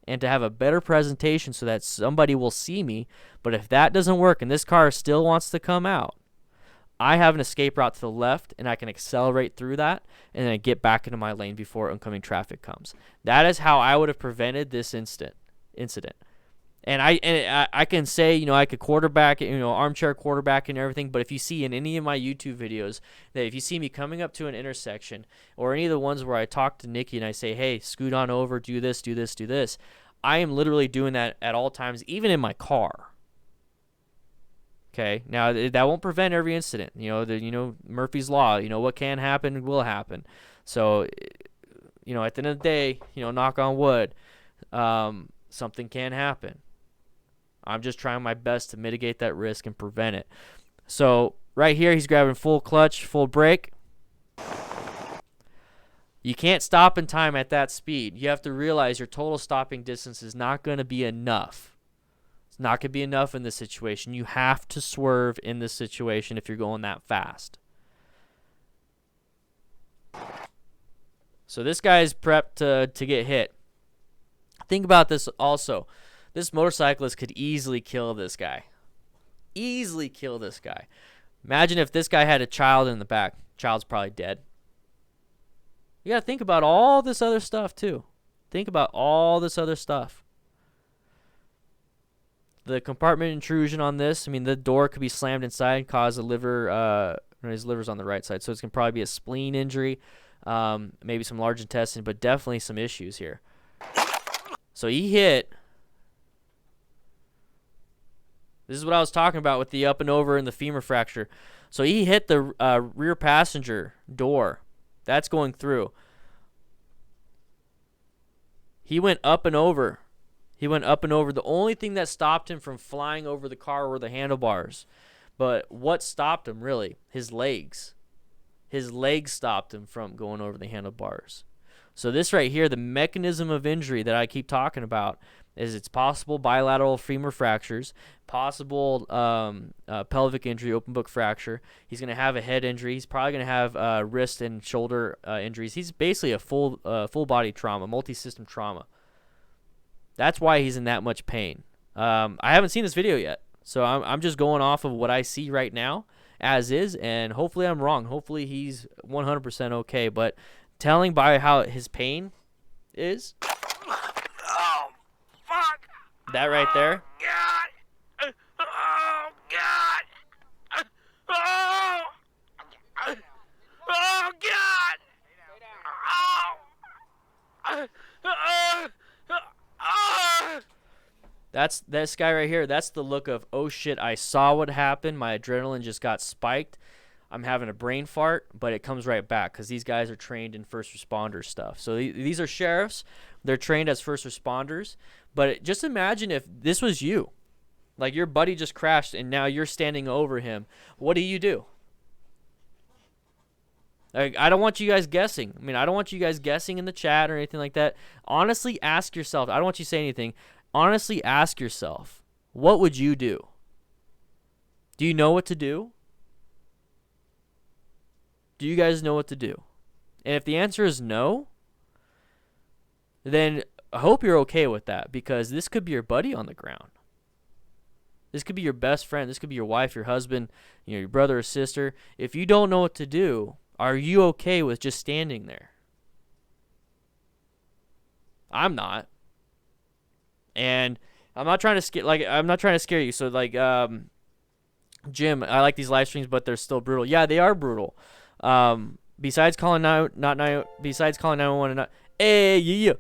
and to have a better presentation so that somebody will see me. But if that doesn't work and this car still wants to come out, I have an escape route to the left, and I can accelerate through that and then get back into my lane before oncoming traffic comes. That is how I would have prevented this incident. And I can say, you know, I could quarterback, you know, armchair quarterback and everything, but if you see in any of my YouTube videos that if you see me coming up to an intersection or any of the ones where I talk to Nikki and I say, hey, scoot on over, do this, do this, do this, I am literally doing that at all times, even in my car. Okay, now that won't prevent every incident. You know, Murphy's Law. You know, what can happen will happen. So, you know, at the end of the day, you know, knock on wood, something can happen. I'm just trying my best to mitigate that risk and prevent it. So right here, he's grabbing full clutch, full brake. You can't stop in time at that speed. You have to realize your total stopping distance is not going to be enough. Not going to be enough in this situation. You have to swerve in this situation if you're going that fast. So this guy is prepped to get hit. Think about this also. This motorcyclist could easily kill this guy. Easily kill this guy. Imagine if this guy had a child in the back. Child's probably dead. You got to think about all this other stuff too. Think about all this other stuff. The compartment intrusion on this, I mean, the door could be slammed inside and cause a liver, his liver's on the right side, so it's going to probably be a spleen injury, maybe some large intestine, but definitely some issues here. So he hit. This is what I was talking about with the up and over and the femur fracture. So he hit the rear passenger door. That's going through. He went up and over. He went up and over. The only thing that stopped him from flying over the car were the handlebars. But what stopped him, really? His legs. His legs stopped him from going over the handlebars. So this right here, the mechanism of injury that I keep talking about, is it's possible bilateral femur fractures, possible pelvic injury, open book fracture. He's going to have a head injury. He's probably going to have wrist and shoulder injuries. He's basically a full body trauma, multi-system trauma. That's why he's in that much pain. I haven't seen this video yet, so I'm just going off of what I see right now as is, and hopefully I'm wrong. Hopefully he's 100% okay, but telling by how his pain is, Oh, fuck. that right there, God. Oh, God. Oh. Oh, God. that's this guy right here. That's the look of, oh shit, I saw what happened. My adrenaline just got spiked. I'm having a brain fart, but it comes right back because these guys are trained in first responder stuff. So these are sheriffs. They're trained as first responders. But just imagine if this was you. Like your buddy just crashed and now you're standing over him. What do? Like, I don't want you guys guessing. I mean, I don't want you guys guessing in the chat or anything like that. Honestly, ask yourself. I don't want you to say anything. Honestly, ask yourself, what would you do? Do you know what to do? Do you guys know what to do? And if the answer is no, then I hope you're okay with that, because this could be your buddy on the ground. This could be your best friend. This could be your wife, your husband, your brother or sister. If you don't know what to do, are you okay with just standing there? I'm not. And I'm not trying to scare you. So like Jim, I like these live streams, but they're still brutal. Yeah, they are brutal. Besides calling 911 and not, hey, yeah.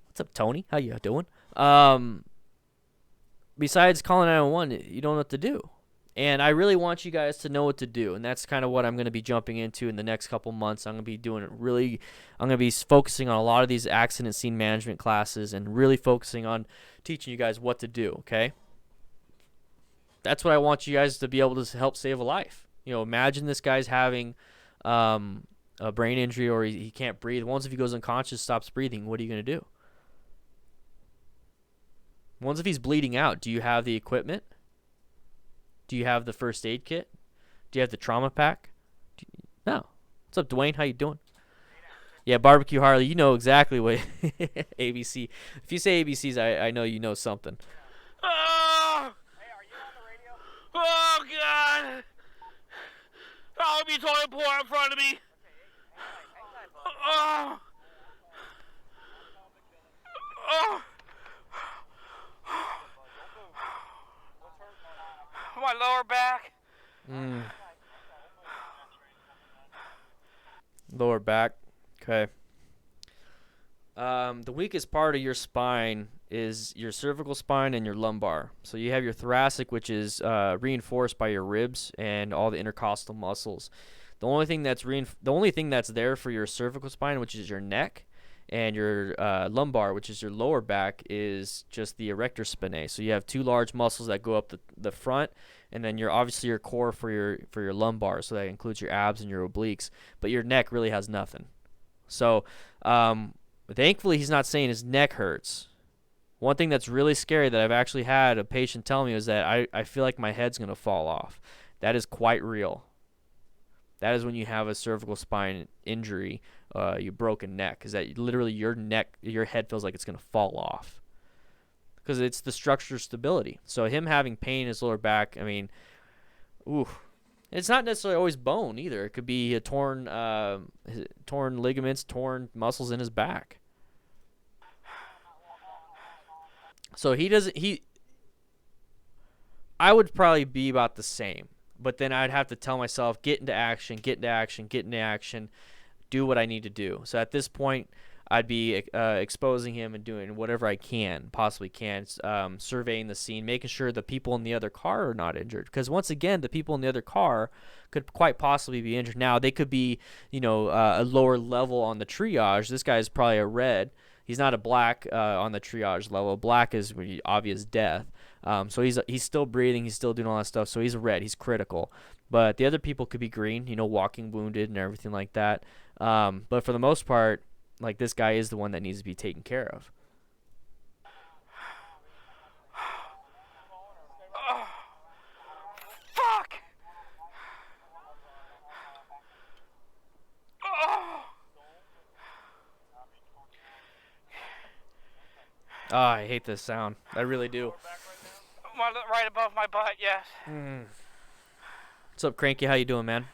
What's up, Tony? How you doing? Besides calling 911, you don't know what to do. And I really want you guys to know what to do. And that's kind of what I'm going to be jumping into in the next couple months. I'm going to be focusing on a lot of these accident scene management classes and really focusing on teaching you guys what to do, okay? That's what I want you guys to be able to help save a life. Imagine this guy's having a brain injury, or he can't breathe. Once if he goes unconscious, stops breathing, what are you going to do? Once if he's bleeding out, do you have the equipment? Do you have the first aid kit? Do you have the trauma pack? No. What's up, Dwayne? How you doing? Yeah, Barbecue Harley, you know exactly what ABC. If you say ABCs, I know you know something. Oh! Hey, are you on the radio? Oh, God! Oh, be toilet pour in front of me. Okay, hang tight, bud. Oh! Oh! My lower back. Lower back. Okay. The weakest part of your spine is your cervical spine and your lumbar. So you have your thoracic, which is reinforced by your ribs and all the intercostal muscles. The only thing that's there for your cervical spine, which is your neck, and your lumbar, which is your lower back, is just the erector spinae. So you have two large muscles that go up the front, and then obviously your core for your lumbar. So that includes your abs and your obliques. But your neck really has nothing. So thankfully he's not saying his neck hurts. One thing that's really scary that I've actually had a patient tell me is that I feel like my head's going to fall off. That is quite real. That is when you have a cervical spine injury, you broken neck, is that literally your head feels like it's going to fall off because it's the structure stability. So him having pain in his lower back, I mean, it's not necessarily always bone either. It could be a torn ligaments, torn muscles in his back. So I would probably be about the same. But then I'd have to tell myself, get into action, do what I need to do. So at this point, I'd be exposing him and doing whatever I possibly can, surveying the scene, making sure the people in the other car are not injured. Because once again, the people in the other car could quite possibly be injured. Now, they could be, a lower level on the triage. This guy's probably a red. He's not a black on the triage level. Black is obvious death. So he's still breathing. He's still doing all that stuff. So he's a red. He's critical. But the other people could be green, walking wounded and everything like that. But for the most part, like, this guy is the one that needs to be taken care of. Oh, fuck! Oh, I hate this sound. I really do. Right above my butt, yes. What's up, Cranky? How you doing, man?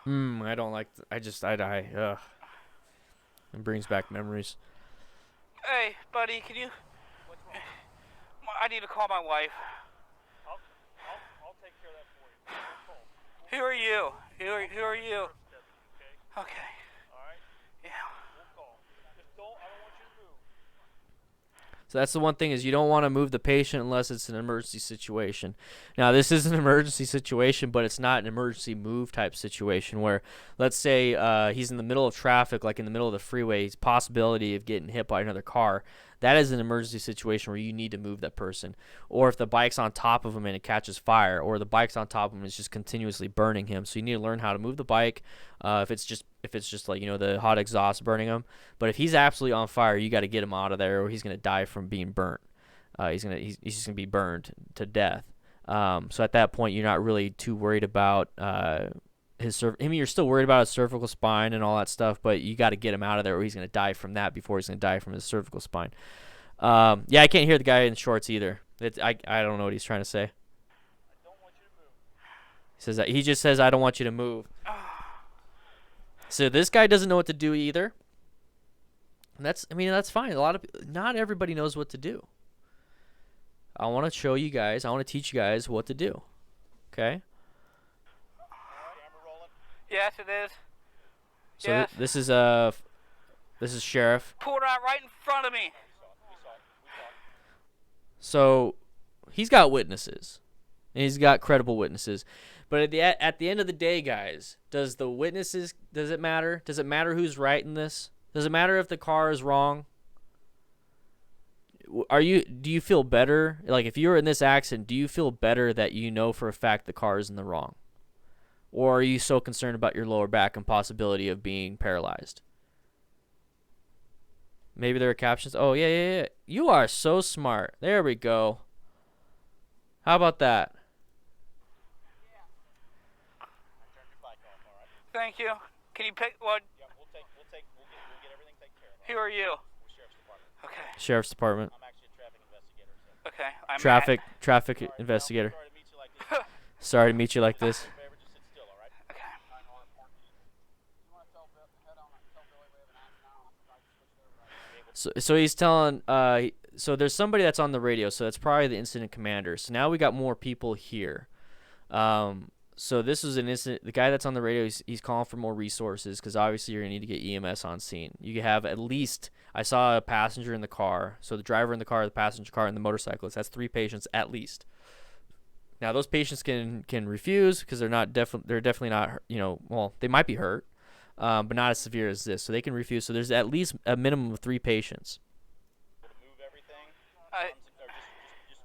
I don't like. Ugh. It brings back memories. Hey, buddy, can you? I need to call my wife. I'll take care of that for you. Who are you? Who are you? Okay. Alright? Yeah. We'll call. Just I don't want you to move. So that's the one thing, is you don't want to move the patient unless it's an emergency situation. Now, this is an emergency situation, but it's not an emergency move type situation where, let's say he's in the middle of traffic, like in the middle of the freeway, he's possibility of getting hit by another car. That is an emergency situation where you need to move that person. Or if the bike's on top of him and it catches fire, or the bike's on top of him and it's just continuously burning him. So you need to learn how to move the bike. If it's just like, the hot exhaust burning him. But if he's absolutely on fire, you got to get him out of there, or he's going to die from being burnt. He's just gonna be burned to death. So at that point, you're not really too worried about you're still worried about his cervical spine and all that stuff, but you got to get him out of there, or he's gonna die from that before he's gonna die from his cervical spine. Yeah, I can't hear the guy in shorts either. I don't know what he's trying to say. He says that he just says, "I don't want you to move." So this guy doesn't know what to do either. And that's fine. Not everybody knows what to do. I want to show you guys. I want to teach you guys what to do. Okay. Yes, it is. So yes. This is Sheriff. Pulled out right in front of me. So he's got witnesses, and he's got credible witnesses. But at the end of the day, guys, does it matter? Does it matter who's right in this? Does it matter if the car is wrong? Do you feel better? Like, if you were in this accident, do you feel better that you know for a fact the car is in the wrong? Or are you so concerned about your lower back and possibility of being paralyzed? Maybe there are captions. Oh, yeah. You are so smart. There we go. How about that? Thank you. Can you pick what? Yeah, we'll get everything taken care of. Who are you? Sheriff's Department. Okay. Sheriff's Department. I'm actually a traffic investigator. So. Okay. I'm traffic investigator. Sorry to meet you like this. Okay. So he's telling. So there's somebody that's on the radio. So that's probably the incident commander. So now we got more people here. So this is an incident. The guy that's on the radio, he's calling for more resources because obviously you're going to need to get EMS on scene. You have at least, I saw a passenger in the car. So the driver in the car, the passenger car, and the motorcyclist. That's 3 patients at least. Now those patients can refuse because they're definitely not, well, they might be hurt, but not as severe as this. So they can refuse. So there's at least a minimum of 3 patients. Move everything. Just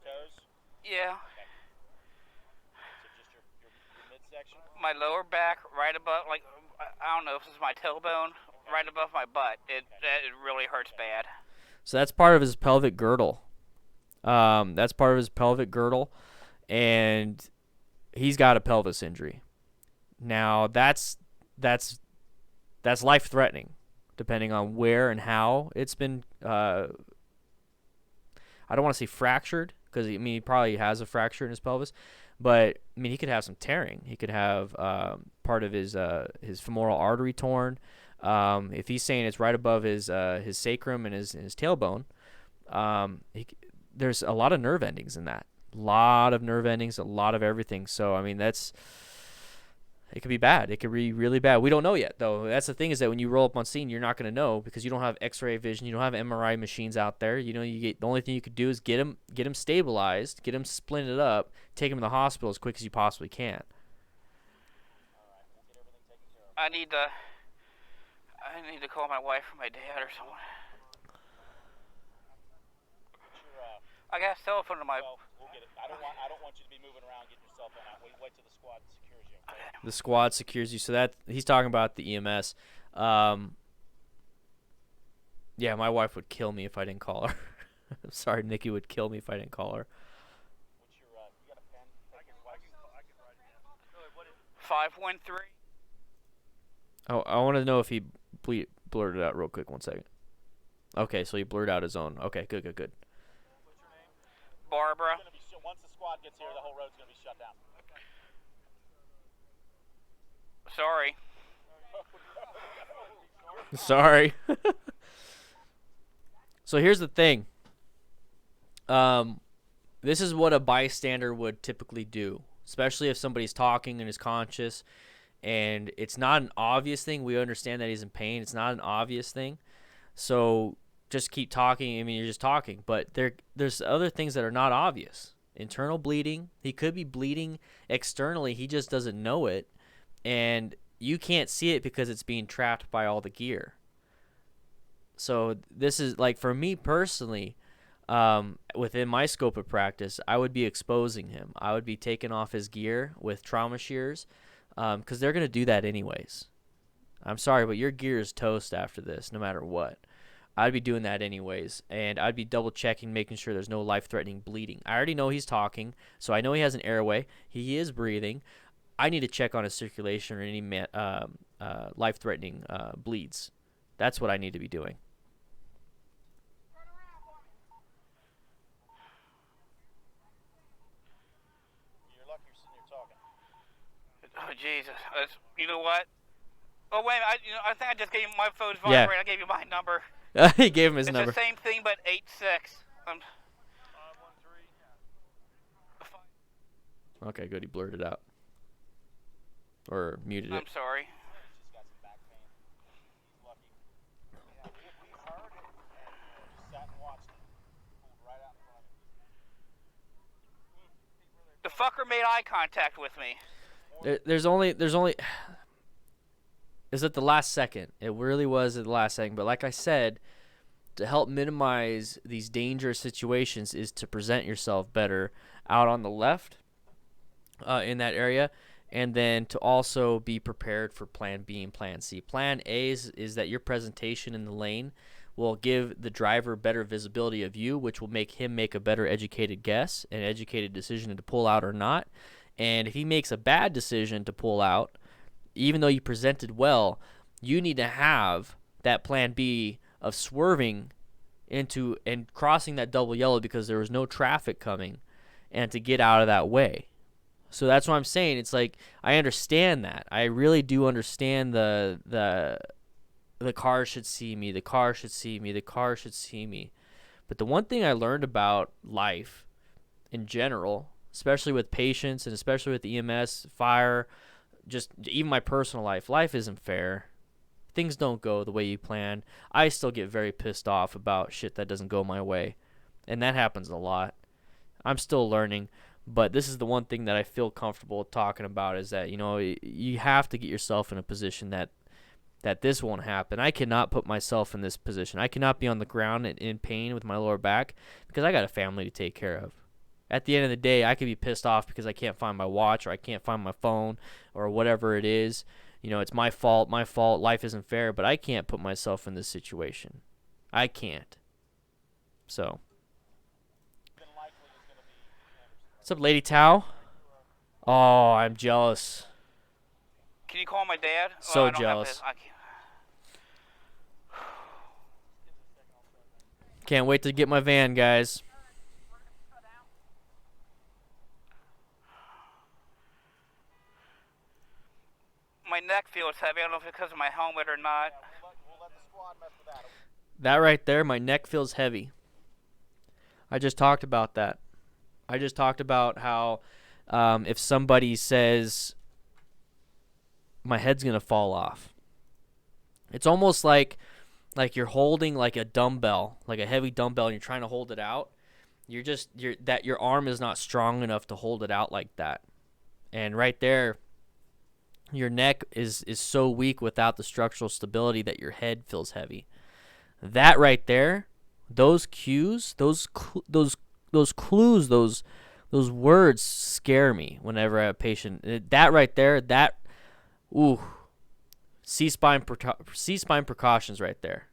toes. Yeah. My lower back, right above, I don't know if this is my tailbone, right above my butt. It really hurts bad. So that's part of his pelvic girdle. And he's got a pelvis injury. Now that's life-threatening, depending on where and how it's been. I don't want to say fractured because he probably has a fracture in his pelvis. But he could have some tearing. He could have part of his femoral artery torn. If he's saying it's right above his sacrum and his tailbone, there's a lot of nerve endings in that. A lot of nerve endings, a lot of everything. So it could be bad. It could be really bad. We don't know yet, though. That's the thing, is that when you roll up on scene, you're not going to know because you don't have X-ray vision. You don't have MRI machines out there. The only thing you could do is get him stabilized, get him splinted up, take him to the hospital as quick as you possibly can. I need to call my wife or my dad or someone. I got a cell phone to my. Well, we'll get it. I don't want you to be moving around getting your cell phone out. Wait till the squad secures you. Okay? The squad secures you. So that he's talking about the EMS. Yeah, my wife would kill me if I didn't call her. I'm sorry, Nikki would kill me if I didn't call her. What's your? You got a pen? I can write it down. 513. Oh, I want to know if he blurted it out real quick. 1 second. Okay, so he blurred out his own. Okay, good. What's your name? Barbara. Once the squad gets here, the whole road's gonna be shut down. Sorry. Sorry. So here's the thing. This is what a bystander would typically do, especially if somebody's talking and is conscious, and it's not an obvious thing. We understand that he's in pain. It's not an obvious thing. So just keep talking. You're just talking. But there's other things that are not obvious. Internal bleeding. He could be bleeding externally. He just doesn't know it. And you can't see it because it's being trapped by all the gear. So this is, for me personally, within my scope of practice, I would be exposing him. I would be taking off his gear with trauma shears because they're going to do that anyways. I'm sorry, but your gear is toast after this, no matter what. I'd be doing that anyways, and I'd be double checking, making sure there's no life-threatening bleeding. I already know he's talking, so I know he has an airway. He is breathing. I need to check on his circulation or any life-threatening bleeds. That's what I need to be doing. You're lucky you're sitting here talking. Oh, Jesus. You know what? Oh, wait a minute. I think I just gave you my phone's Yeah. vibrate. I gave you my number. He gave him his It's number. the same thing, but 86. Okay, good. He blurted it out. Or muted it. I'm sorry. She's got some back pain. He's lucky. Yeah, we heard it and just sat and watched it. Pulled right out in front of you. The fucker made eye contact with me. There's only is at the last second. It really was at the last second. But like I said, to help minimize these dangerous situations is to present yourself better out on the left in that area, and then to also be prepared for plan B and plan C. Plan A is that your presentation in the lane will give the driver better visibility of you, which will make him make a better educated guess, an educated decision to pull out or not. And if he makes a bad decision to pull out, even though you presented well, you need to have that plan B of swerving into and crossing that double yellow because there was no traffic coming, and to get out of that way. So that's what I'm saying. It's like, I understand that. I really do understand the car should see me, the car should see me, the car should see me. But the one thing I learned about life in general, especially with patients and especially with EMS, fire, just even my personal life isn't fair. Things don't go the way you plan. I still get very pissed off about shit that doesn't go my way, and that happens a lot. I'm still learning, but this is the one thing that I feel comfortable talking about, is that, you know, you have to get yourself in a position that this won't happen. I cannot put myself in this position. I cannot be on the ground in pain with my lower back because I got a family to take care of. At the end of the day, I could be pissed off because I can't find my watch, or I can't find my phone, or whatever it is. You know, it's my fault, life isn't fair, but I can't put myself in this situation. I can't. So. What's up, Lady Tao? Oh, I'm jealous. Can you call my dad? So I don't have jealous. his- I can't. Can't wait to get my van, guys. My neck feels heavy. I don't know if it's because of my helmet or not. We'll let the squad mess with that. That right there, my neck feels heavy. I just talked about that. I just talked about how if somebody says my head's going to fall off, it's almost like you're holding like a dumbbell, like a heavy dumbbell, and you're trying to hold it out. Your arm is not strong enough to hold it out like that. And right there, your neck is so weak without the structural stability that your head feels heavy. That right there, those cues, those clues, those words scare me whenever I have a patient. That right there, C-spine precautions right there.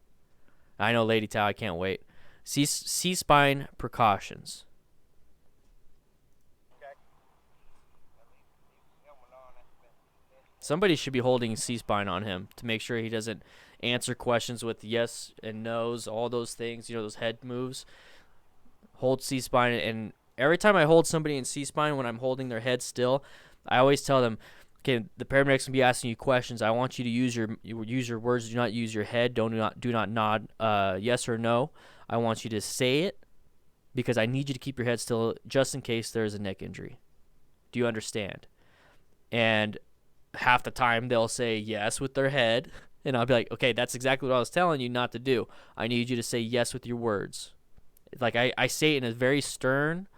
I know, Lady Tao, I can't wait. C-spine precautions. Somebody should be holding C-spine on him to make sure he doesn't answer questions with yes and no's, all those things, you know, those head moves. Hold C-spine, and every time I hold somebody in C-spine, when I'm holding their head still, I always tell them, okay, the paramedics can be asking you questions. I want you to use your words. Do not use your head. Do not nod yes or no. I want you to say it because I need you to keep your head still just in case there is a neck injury. Do you understand? And half the time they'll say yes with their head, and I'll be like, okay, that's exactly what I was telling you not to do. I need you to say yes with your words. Like I say it in a very stern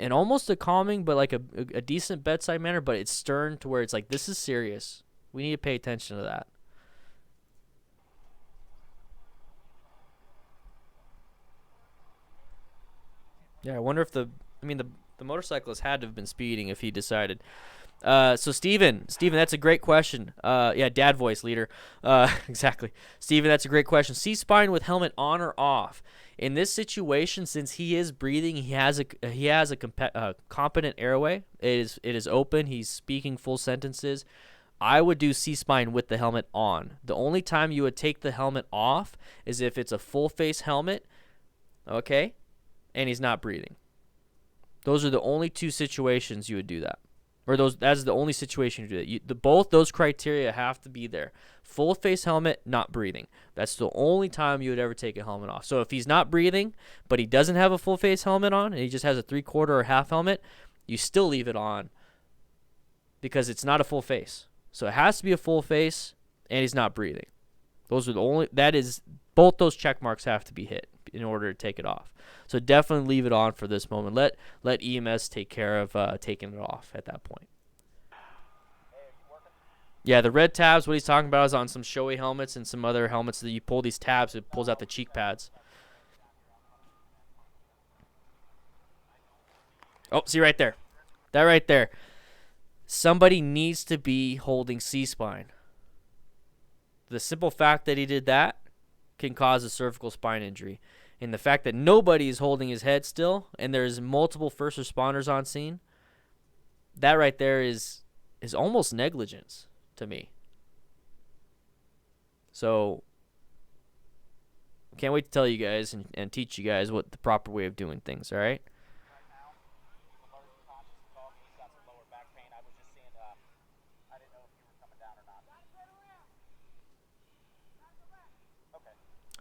and almost a calming, but like a decent bedside manner, but it's stern to where it's like, this is serious. We need to pay attention to that. Yeah, I wonder if the motorcyclist had to have been speeding if he decided So Steven, that's a great question. Yeah, dad voice leader. Exactly. Steven, that's a great question. C-spine with helmet on or off? In this situation, since he is breathing, he has a competent airway. It is open. He's speaking full sentences. I would do C-spine with the helmet on. The only time you would take the helmet off is if it's a full face helmet, okay, and he's not breathing. Those are the only two situations you would do that. Or that's the only situation you do that. Both those criteria have to be there. Full face helmet, not breathing. That's the only time you would ever take a helmet off. So if he's not breathing, but he doesn't have a full face helmet on, and he just has a 3/4 or half helmet, you still leave it on because it's not a full face. So it has to be a full face, and he's not breathing. Those are the only. Both those check marks have to be hit in order to take it off. So definitely leave it on for this moment. Let EMS take care of taking it off at that point. Yeah, the red tabs, what he's talking about is on some SHEA helmets and some other helmets that you pull these tabs, it pulls out the cheek pads. Oh, see right there. That right there. Somebody needs to be holding C-spine. The simple fact that he did that can cause a cervical spine injury. And the fact that nobody is holding his head still, and there's multiple first responders on scene, that right there is almost negligence to me. So, can't wait to tell you guys and teach you guys what the proper way of doing things, all right?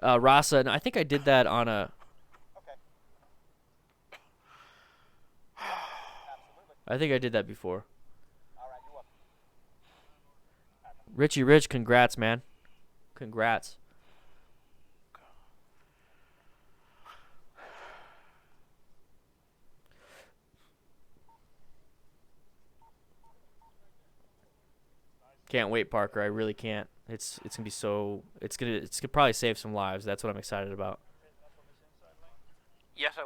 Rasa, and I think I did that on a... I think I did that before. Richie Rich, congrats, man. Congrats. Can't wait, Parker. I really can't. It's gonna be so. It's gonna probably save some lives. That's what I'm excited about. Yes, I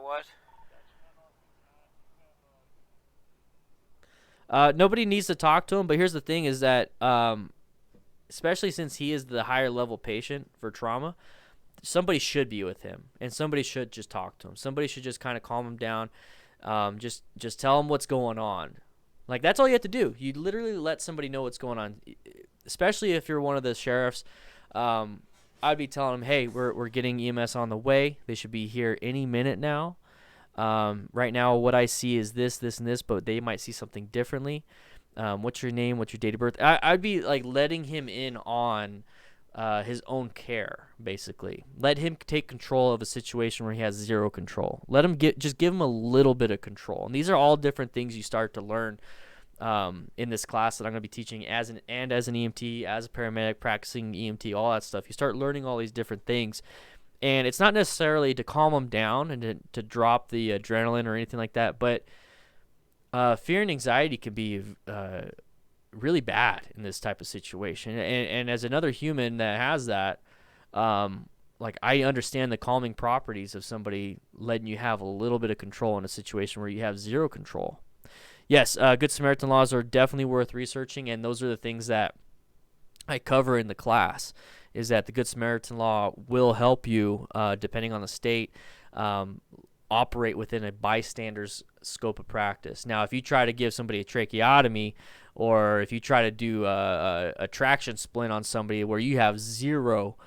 was. Nobody needs to talk to him, but here's the thing: is that especially since he is the higher level patient for trauma, somebody should be with him, and somebody should just talk to him. Somebody should just kind of calm him down. Just tell him what's going on. Like, that's all you have to do. You literally let somebody know what's going on. Especially if you're one of the sheriffs, I'd be telling them, hey, we're getting EMS on the way. They should be here any minute now. Right now, what I see is this, and this, but they might see something differently. What's your name? What's your date of birth? I'd be like letting him in on his own care, basically. Let him take control of a situation where he has zero control. Let him just give him a little bit of control. And these are all different things you start to learn in this class that I'm going to be teaching as an EMT, as a paramedic, practicing EMT, all that stuff. You start learning all these different things. And it's not necessarily to calm them down and to drop the adrenaline or anything like that, but fear and anxiety can be really bad in this type of situation. And as another human that has that, like, I understand the calming properties of somebody letting you have a little bit of control in a situation where you have zero control. Yes, Good Samaritan laws are definitely worth researching, and those are the things that I cover in the class, is that the Good Samaritan law will help you, depending on the state, operate within a bystander's scope of practice. Now, if you try to give somebody a tracheotomy, or if you try to do a traction splint on somebody where you have zero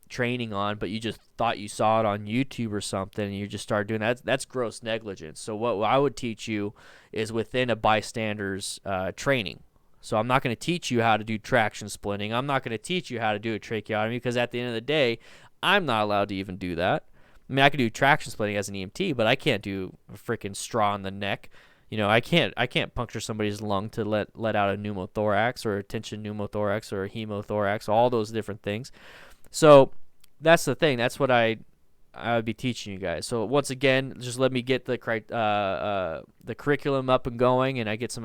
training on, but you just thought you saw it on YouTube or something, and you just start doing that, that's gross negligence. So what I would teach you is within a bystander's training. So I'm not going to teach you how to do traction splinting. I'm not going to teach you how to do a tracheotomy, because at the end of the day, I'm not allowed to even do that. I mean, I could do traction splitting as an EMT, but I can't do a freaking straw in the neck. You know, I can't puncture somebody's lung to let out a pneumothorax or a tension pneumothorax or a hemothorax, all those different things. So that's the thing. That's what I would be teaching you guys. So once again, just let me get the curriculum up and going, and I get some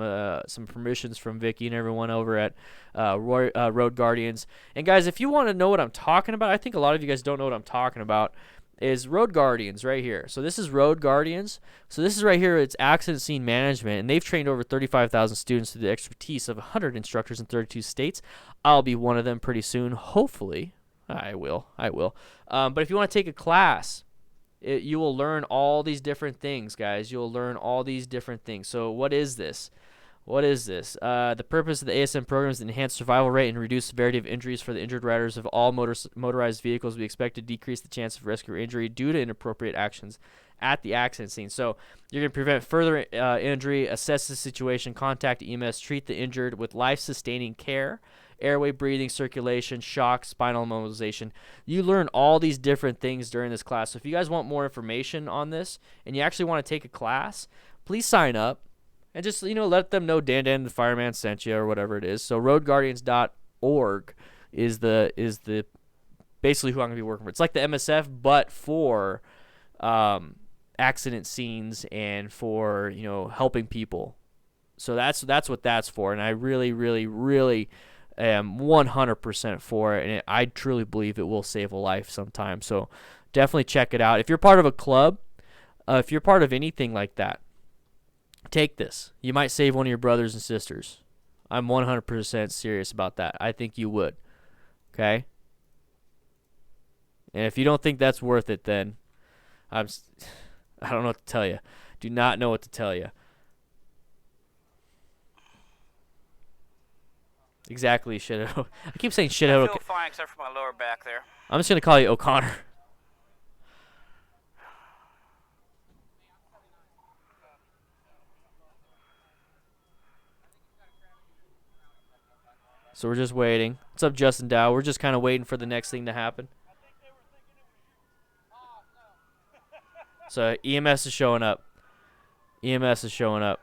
permissions from Vicky and everyone over at Road Guardians. And guys, if you want to know what I'm talking about, I think a lot of you guys don't know what I'm talking about. is Road Guardians right here. So this is Road Guardians. So this is right here, it's accident scene management, and they've trained over 35,000 students through the expertise of 100 instructors in 32 states. I'll be one of them pretty soon, hopefully. I will. But if you want to take a class, you will learn all these different things, guys. You'll learn all these different things. So what is this? The purpose of the ASM program is to enhance survival rate and reduce severity of injuries for the injured riders of all motorized vehicles. We expect to decrease the chance of rescue or injury due to inappropriate actions at the accident scene. So you're going to prevent further injury, assess the situation, contact EMS, treat the injured with life-sustaining care, airway, breathing, circulation, shock, spinal immobilization. You learn all these different things during this class. So if you guys want more information on this and you actually want to take a class, please sign up. And just, let them know Dan the fireman sent you or whatever it is. So roadguardians.org is the basically who I'm going to be working for. It's like the MSF, but for accident scenes and for, helping people. So that's what that's for. And I really, really, really am 100% for it. And I truly believe it will save a life sometime. So definitely check it out. If you're part of a club, if you're part of anything like that, take this. You might save one of your brothers and sisters. I'm 100% serious about that. I think you would. Okay? And if you don't think that's worth it, then I don't know what to tell you. Do not know what to tell you. Exactly, shithead. I keep saying shithead. I feel fine except for my lower back there. I'm just going to call you O'Connor. So we're just waiting. What's up, Justin Dow? We're just kind of waiting for the next thing to happen. So EMS is showing up. EMS is showing up.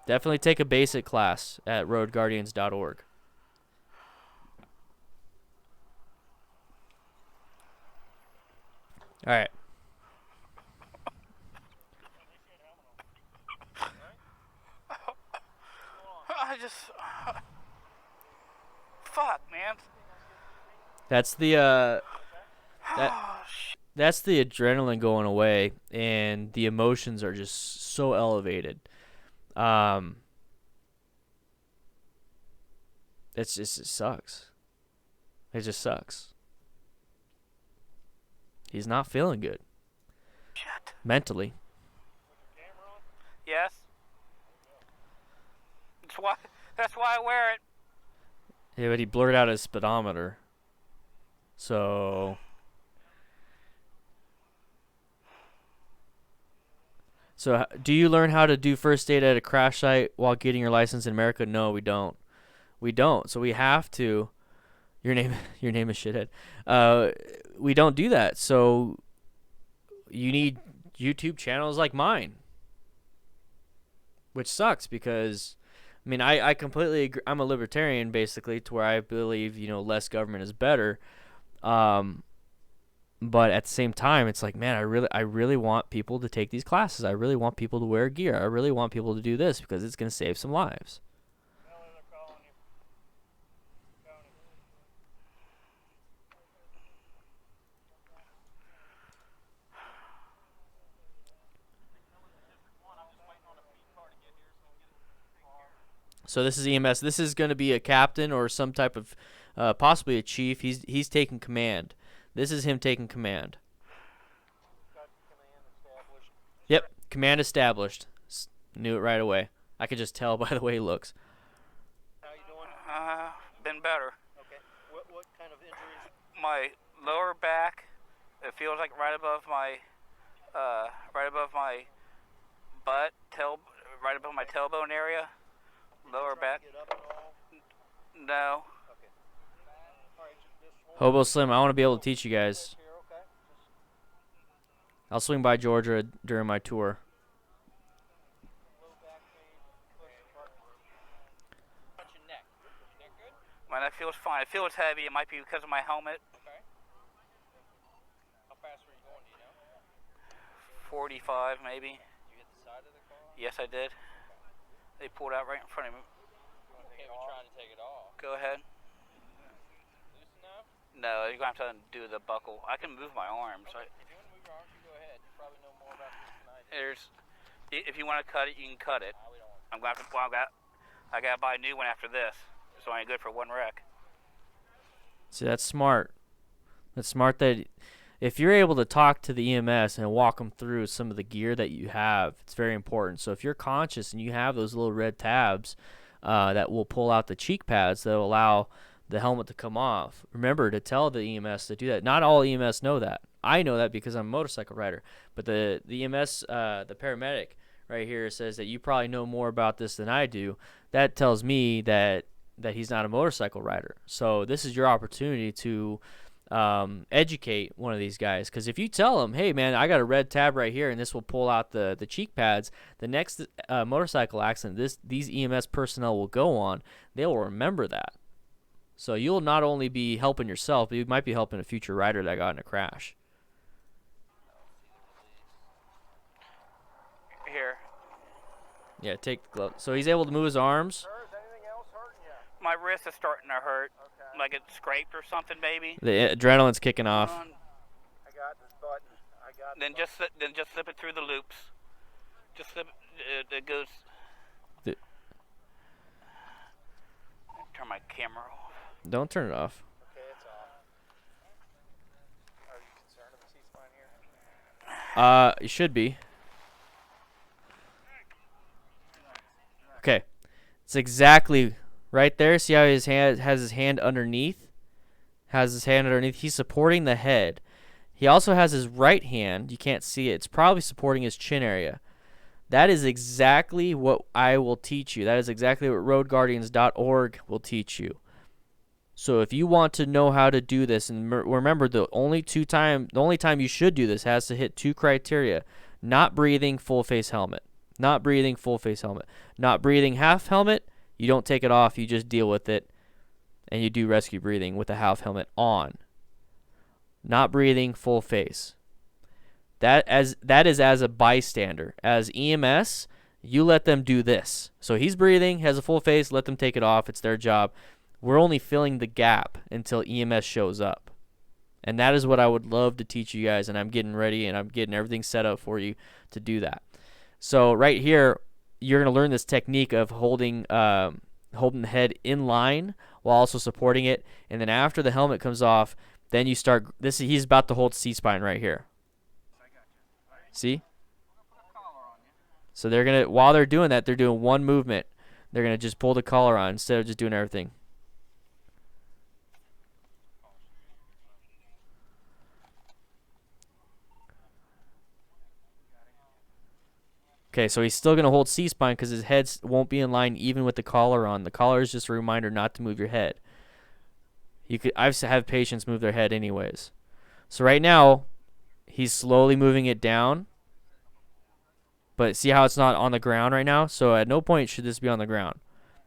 Definitely take a basic class at roadguardians.org. All right. I just... fuck, man. That's the that's the adrenaline going away, and the emotions are just so elevated. It sucks. It just sucks. He's not feeling good. Shit. Mentally. Yes. That's why I wear it. Yeah, but he blurred out his speedometer. So do you learn how to do first aid at a crash site while getting your license in America? No, we don't. We don't. So we have to. Your name is shithead. We don't do that. So you need YouTube channels like mine, which sucks because, I completely agree. I'm a libertarian basically, to where I believe less government is better. But at the same time, it's like, man, I really want people to take these classes. I really want people to wear gear. I really want people to do this because it's going to save some lives. So this is EMS. This is going to be a captain or some type of, possibly a chief. He's taking command. This is him taking command. Yep, command established. Knew it right away. I could just tell by the way he looks. How you doing? Been better. Okay. What kind of injuries? My lower back, it feels like right above my butt, right above my tailbone area. Lower back. Get up at all? No. Okay. All right, just Hobo Slim, I want to be able to teach you guys. here, okay? I'll swing by Georgia during my tour. Low back pain, touch your neck. Neck good? Man, that feels fine. It feels heavy. It might be because of my helmet. Okay. How fast were you going, do you know? 45 maybe. You hit the side of the car? Yes, I did. They pulled out right in front of me. Okay, we're trying to take it off. Go ahead. Loose enough? No, you're going to have to undo the buckle. I can move my arms. Okay, if you want to move your arms, you go ahead. You probably know more about this than I do. If you want to cut it, you can cut it. We don't want I'm going to have to, well, I got to buy a new one after this. It's only good for one wreck. See, that's smart. That's smart that if you're able to talk to the EMS and walk them through some of the gear that you have, it's very important. So if you're conscious and you have those little red tabs that will pull out the cheek pads that will allow the helmet to come off, remember to tell the EMS to do that. Not all EMS know that. I know that because I'm a motorcycle rider. But the EMS, the paramedic right here says that you probably know more about this than I do. That tells me that he's not a motorcycle rider. So this is your opportunity to educate one of these guys, because if you tell them, hey man, I got a red tab right here and this will pull out the cheek pads, the next motorcycle accident these EMS personnel will go on, they will remember that. So you'll not only be helping yourself, but you might be helping a future rider that got in a crash. Here. Yeah, take the glove. So he's able to move his arms. Sir, is anything else hurting you? My wrist is starting to hurt. Okay. Like it's scraped or something, maybe. The adrenaline's kicking off. I got this button. Then just slip it through the loops. Just slip it goes. Turn my camera off. Don't turn it off. Okay, it's off. Are you concerned of the C-spine here? You should be. Okay. It's exactly right there. See how his hand has his hand underneath? He's supporting the head. He also has his right hand. You can't see it. It's probably supporting his chin area. That is exactly what I will teach you. That is exactly what roadguardians.org will teach you. So if you want to know how to do this, and remember the only time you should do this has to hit 2 criteria: not breathing, full face helmet. Not breathing, full face helmet. Not breathing, half helmet. You don't take it off. You just deal with it, and you do rescue breathing with the half helmet on. Not breathing, full face. That is as a bystander. As EMS, you let them do this. So he's breathing, has a full face. Let them take it off. It's their job. We're only filling the gap until EMS shows up. And that is what I would love to teach you guys, and I'm getting ready, and I'm getting everything set up for you to do that. So right here, you're going to learn this technique of holding the head in line while also supporting it. And then after the helmet comes off, then you start. He's about to hold C-spine right here. See? So they're going to, while they're doing that, they're doing one movement. They're going to just pull the collar on instead of just doing everything. Okay, so he's still going to hold C-spine because his head won't be in line even with the collar on. The collar is just a reminder not to move your head. I've had patients move their head anyways. So right now, he's slowly moving it down. But see how it's not on the ground right now? So at no point should this be on the ground.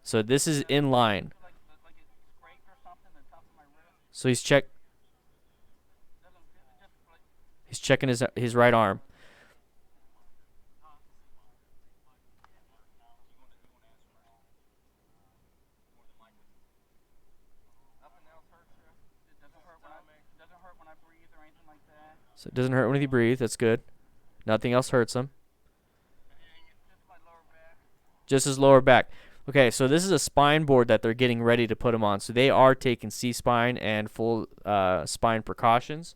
So this is in line. So he's checking his right arm. So it doesn't hurt when he breathes. That's good. Nothing else hurts him. Just his lower back. Okay, so this is a spine board that they're getting ready to put him on. So they are taking C-spine and full spine precautions.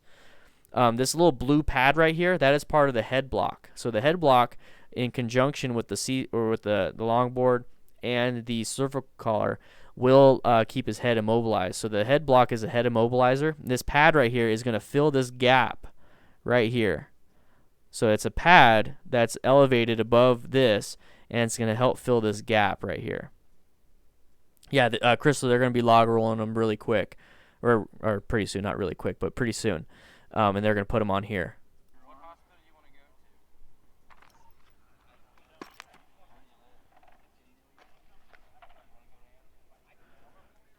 This little blue pad right here, that is part of the head block. So the head block, in conjunction with the longboard and the cervical collar, will keep his head immobilized. So the head block is a head immobilizer. This pad right here is going to fill this gap right here. So it's a pad that's elevated above this, and it's going to help fill this gap right here. Yeah, Crystal, they're going to be log rolling them really quick. Or pretty soon. Not really quick, but pretty soon. And they're going to put them on here. What hospital do you want to go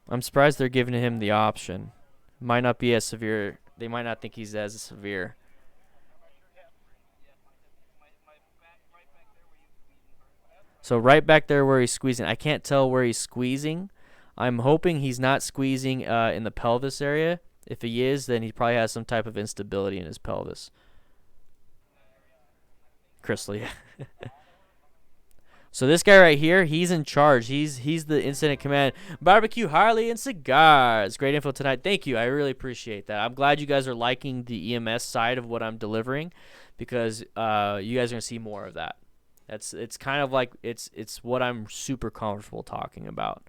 to? I'm surprised they're giving him the option. Might not be as severe. They might not think he's as severe. So right back there where he's squeezing. I can't tell where he's squeezing. I'm hoping he's not squeezing in the pelvis area. If he is, then he probably has some type of instability in his pelvis. Crystal, yeah. So this guy right here, he's in charge. He's the incident command. Barbecue, Harley, and cigars. Great info tonight. Thank you. I really appreciate that. I'm glad you guys are liking the EMS side of what I'm delivering, because you guys are gonna see more of that. It's kind of like it's what I'm super comfortable talking about.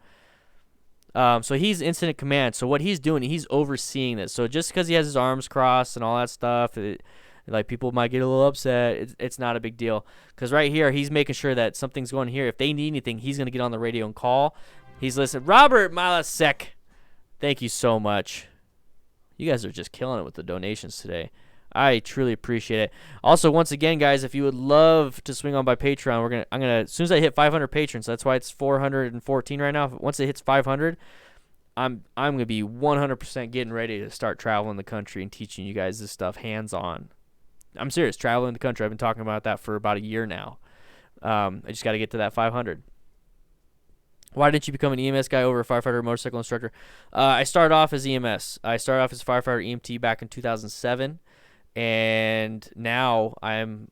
So he's incident command. So what he's doing, he's overseeing this. So just because he has his arms crossed and all that stuff, like people might get a little upset. It's not a big deal, because right here he's making sure that something's going here. If they need anything, he's gonna get on the radio and call. He's listening. Robert Malasek, thank you so much. You guys are just killing it with the donations today. I truly appreciate it. Also, once again, guys, if you would love to swing on by Patreon, I'm gonna as soon as I hit 500 patrons. That's why it's 414 right now. Once it hits 500, I'm gonna be 100% getting ready to start traveling the country and teaching you guys this stuff hands on. I'm serious, traveling the country. I've been talking about that for about a year now. I just got to get to that 500. Why didn't you become an EMS guy over a firefighter or motorcycle instructor? I started off as EMS. I started off as a firefighter EMT back in 2007, and now I'm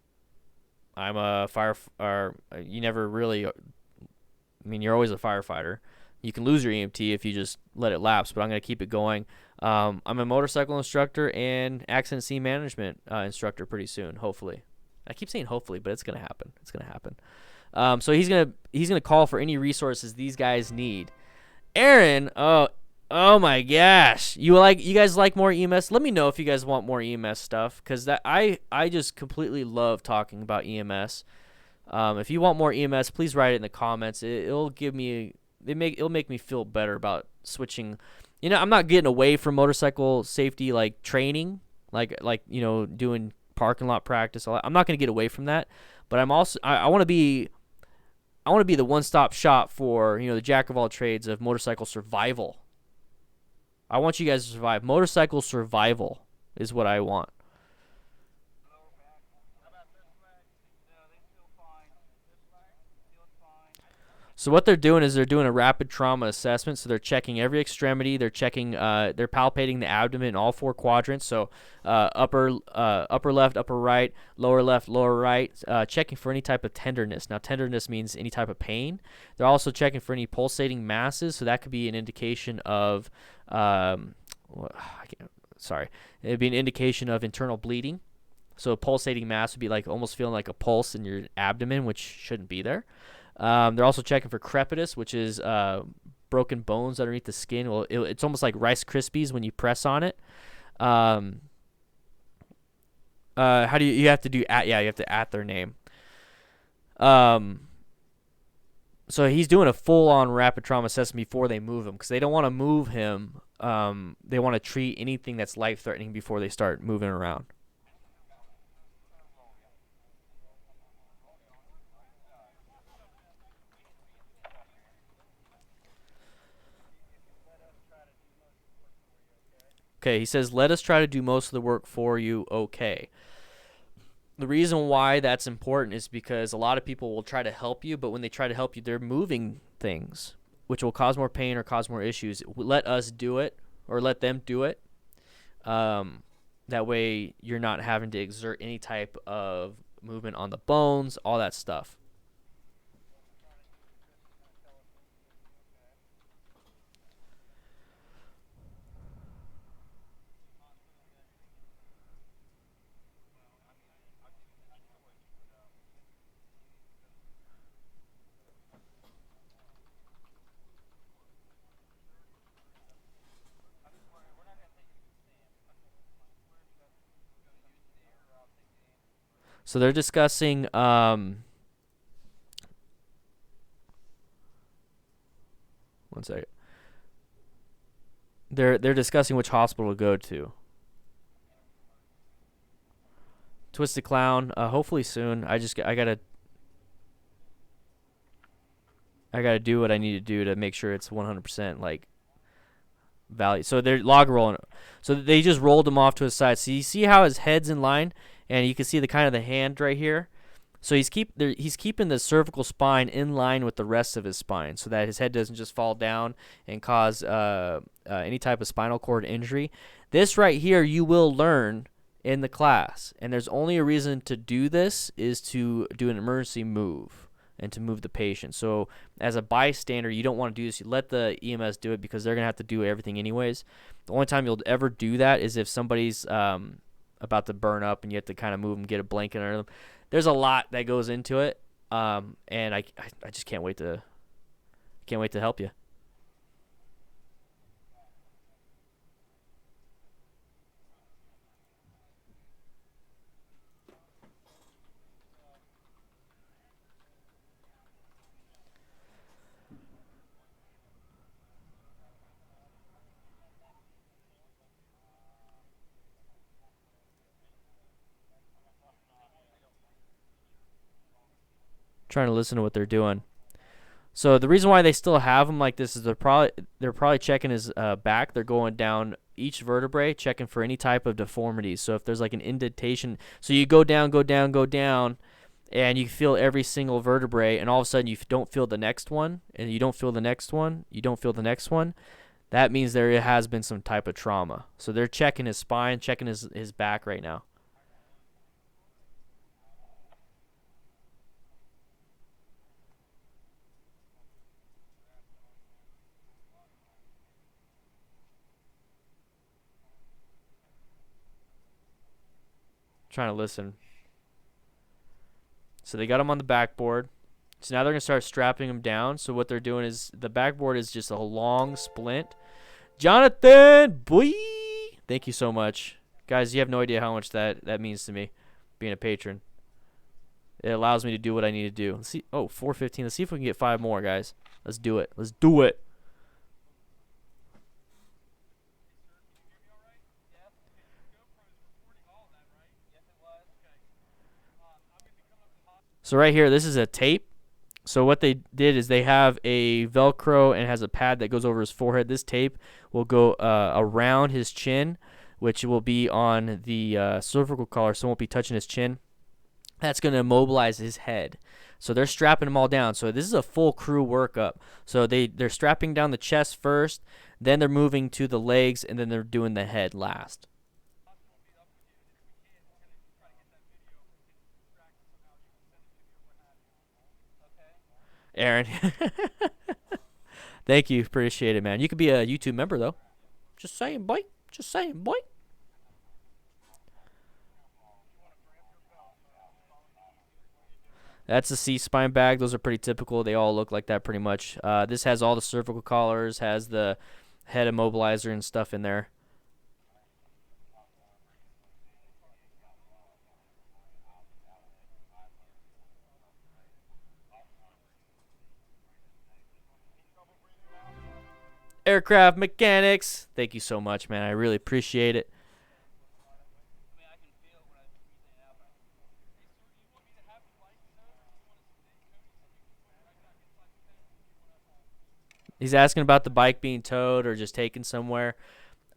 a you never really. I mean, you're always a firefighter. You can lose your EMT if you just let it lapse, but I'm going to keep it going. I'm a motorcycle instructor and accident scene management instructor pretty soon, hopefully. I keep saying hopefully, but it's going to happen. It's going to happen. So he's gonna call for any resources these guys need. Aaron, oh my gosh, you guys like more EMS? Let me know if you guys want more EMS stuff, because that I just completely love talking about EMS. If you want more EMS, please write it in the comments. It'll make me feel better about switching. You know, I'm not getting away from motorcycle safety like training, like doing parking lot practice. I'm not going to get away from that, but I'm also I want to be the one-stop shop for the jack of all trades of motorcycle survival. I want you guys to survive. Motorcycle survival is what I want. So what they're doing is they're doing a rapid trauma assessment. So they're checking every extremity. They're checking. They're palpating the abdomen in all four quadrants. So upper left, upper right, lower left, lower right. Checking for any type of tenderness. Now tenderness means any type of pain. They're also checking for any pulsating masses. So that could be an indication of. It'd be an indication of internal bleeding. So a pulsating mass would be like almost feeling like a pulse in your abdomen, which shouldn't be there. They're also checking for crepitus, which is broken bones underneath the skin. Well, it's almost like Rice Krispies when you press on it. How do you have to do at? Yeah, you have to at their name. So he's doing a full-on rapid trauma assessment before they move him, because they don't want to move him. They want to treat anything that's life-threatening before they start moving around. Okay, he says, let us try to do most of the work for you, okay. The reason why that's important is because a lot of people will try to help you, but when they try to help you, they're moving things, which will cause more pain or cause more issues. Let us do it, or let them do it. That way you're not having to exert any type of movement on the bones, all that stuff. So they're discussing one second. They're discussing which hospital to go to. Twisted Clown, hopefully soon. I gotta do what I need to do to make sure it's 100% like value. So they're log rolling. So they just rolled him off to his side. So you see how his head's in line, and you can see the kind of the hand right here. So he's keeping the cervical spine in line with the rest of his spine so that his head doesn't just fall down and cause any type of spinal cord injury. This right here you will learn in the class, and there's only a reason to do this is to do an emergency move and to move the patient. So as a bystander, you don't want to do this. You let the EMS do it because they're going to have to do everything anyways. The only time you'll ever do that is if somebody's about to burn up and you have to kind of move them, get a blanket under them. There's a lot that goes into it, and I just can't wait to help you. Trying to listen to what they're doing. So the reason why they still have him like this is they're probably checking his back. They're going down each vertebrae, checking for any type of deformities. So if there's like an indentation, so you go down, and you feel every single vertebrae, and all of a sudden you don't feel the next one, and you don't feel the next one, you don't feel the next one. That means there has been some type of trauma. So they're checking his spine, checking his back right now. Trying to listen. So they got him on the backboard. So now they're going to start strapping him down. So what they're doing is the backboard is just a long splint. Jonathan, boy, thank you so much. Guys, you have no idea how much that means to me, being a patron. It allows me to do what I need to do. Let's see. Oh, 415. Let's see if we can get 5 more, guys. Let's do it. Let's do it. So right here, this is a tape. So what they did is they have a Velcro and it has a pad that goes over his forehead. This tape will go around his chin, which will be on the cervical collar, so it won't be touching his chin. That's going to immobilize his head. So they're strapping him all down. So this is a full crew workup. So they're strapping down the chest first, then they're moving to the legs, and then they're doing the head last. Aaron. Thank you. Appreciate it, man. You could be a YouTube member, though. Just saying, boy. Just saying, boy. That's a C-spine bag. Those are pretty typical. They all look like that pretty much. This has all the cervical collars, has the head immobilizer and stuff in there. Aircraft mechanics, thank you so much, man. I really appreciate it. He's asking about the bike being towed or just taken somewhere.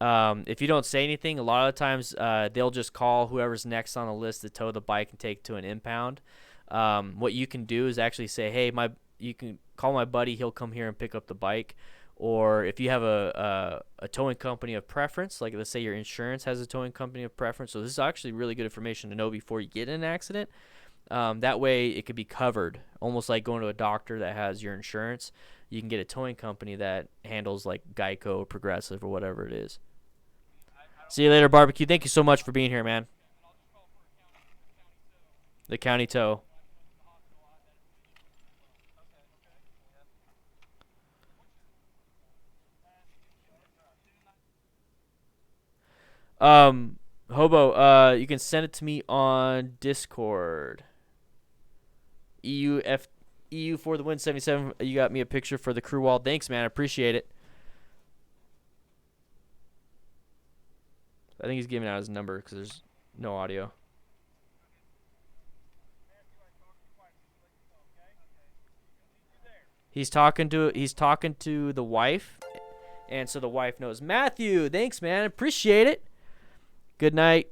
If you don't say anything, a lot of the times they'll just call whoever's next on the list to tow the bike and take it to an impound. What you can do is actually say, hey, you can call my buddy. He'll come here and pick up the bike. Or if you have a towing company of preference, like let's say your insurance has a towing company of preference. So this is actually really good information to know before you get in an accident. That way it could be covered, almost like going to a doctor that has your insurance. You can get a towing company that handles like Geico, Progressive, or whatever it is. See you later, Barbecue. Thank you so much for being here, man. The county tow. Hobo, you can send it to me on Discord. EU for the win 77. You got me a picture for the crew wall. Thanks, man. I appreciate it. I think he's giving out his number because there's no audio. He's talking to the wife, and so the wife knows. Matthew, thanks, man. Appreciate it. Good night.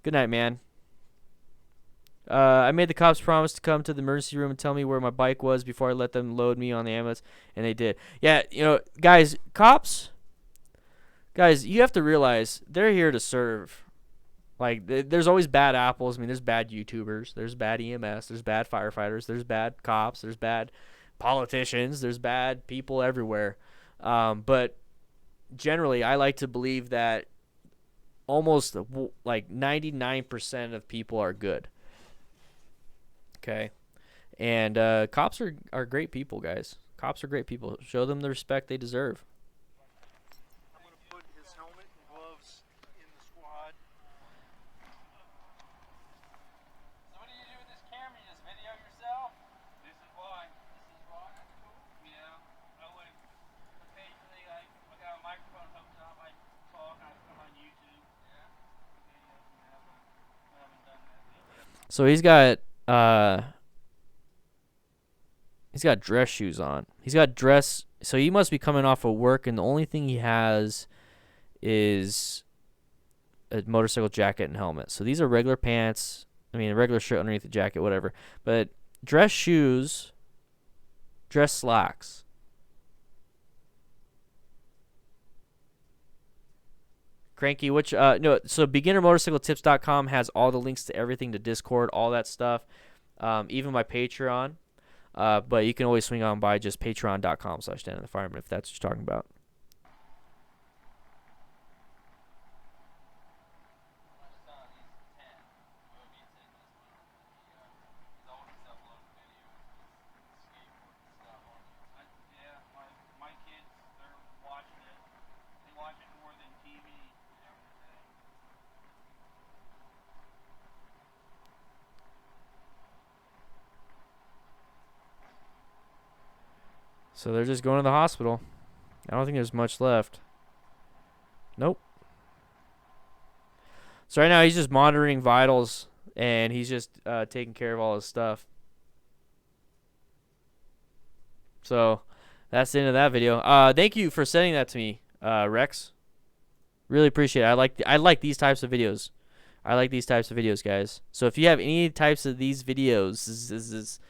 Good night, man. I made the cops promise to come to the emergency room and tell me where my bike was before I let them load me on the ambulance, and they did. Yeah, you know, guys, you have to realize they're here to serve. Like, there's always bad apples. I mean, there's bad YouTubers, there's bad EMS, there's bad firefighters, there's bad cops, there's bad politicians, there's bad people everywhere. But generally, I like to believe that almost like 99% of people are good. Okay, and cops are great people, guys. Cops are great people. Show them the respect they deserve. I'm going to put his helmet and gloves in the squad. So what do you do with this camera? You just video yourself? This is why. This is why? That's cool. Yeah. I would occasionally, like, I got a microphone hooked up, I talk, I come on YouTube. Yeah. Videos and that, but I haven't done that yet. So he's got dress shoes on. He's got dress, so he must be coming off of work, and the only thing he has is a motorcycle jacket and helmet. So these are regular pants. I mean, a regular shirt underneath the jacket, whatever. But dress shoes, dress slacks. Cranky, which no, so beginnermotorcycletips.com has all the links to everything, to Discord, all that stuff, even my Patreon. But you can always swing on by just patreon.com/StanInTheFireman if that's what you're talking about. Yeah, my kids, they're watching it. They watch it more than TV and everything. So they're just going to the hospital. I don't think there's much left. Nope. So right now he's just monitoring vitals, and he's just taking care of all his stuff. So that's the end of that video. Thank you for sending that to me, Rex. Really appreciate it. I like these types of videos. I like these types of videos, guys. So if you have any types of these videos,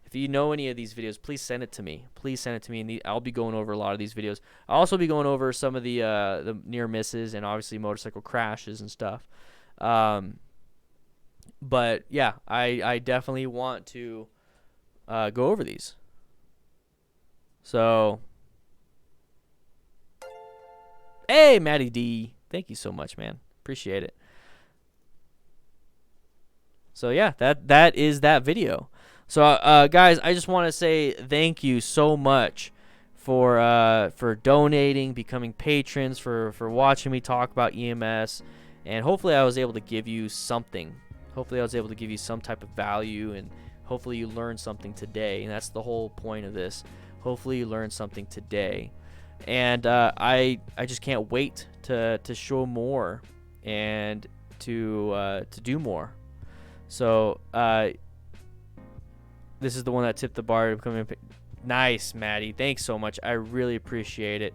if you know any of these videos, please send it to me. Please send it to me, and I'll be going over a lot of these videos. I'll also be going over some of the near misses and obviously motorcycle crashes and stuff. But yeah, I definitely want to go over these. So, hey, Matty D, thank you so much, man. Appreciate it. So yeah, that is that video. So guys, I just want to say thank you so much for donating, becoming patrons, for watching me talk about EMS, and hopefully I was able to give you something. Hopefully I was able to give you some type of value, and hopefully you learned something today. And that's the whole point of this. Hopefully you learned something today. And I just can't wait to show more and to do more. So this is the one that tipped the bar to becoming nice, Maddie. Thanks so much. I really appreciate it.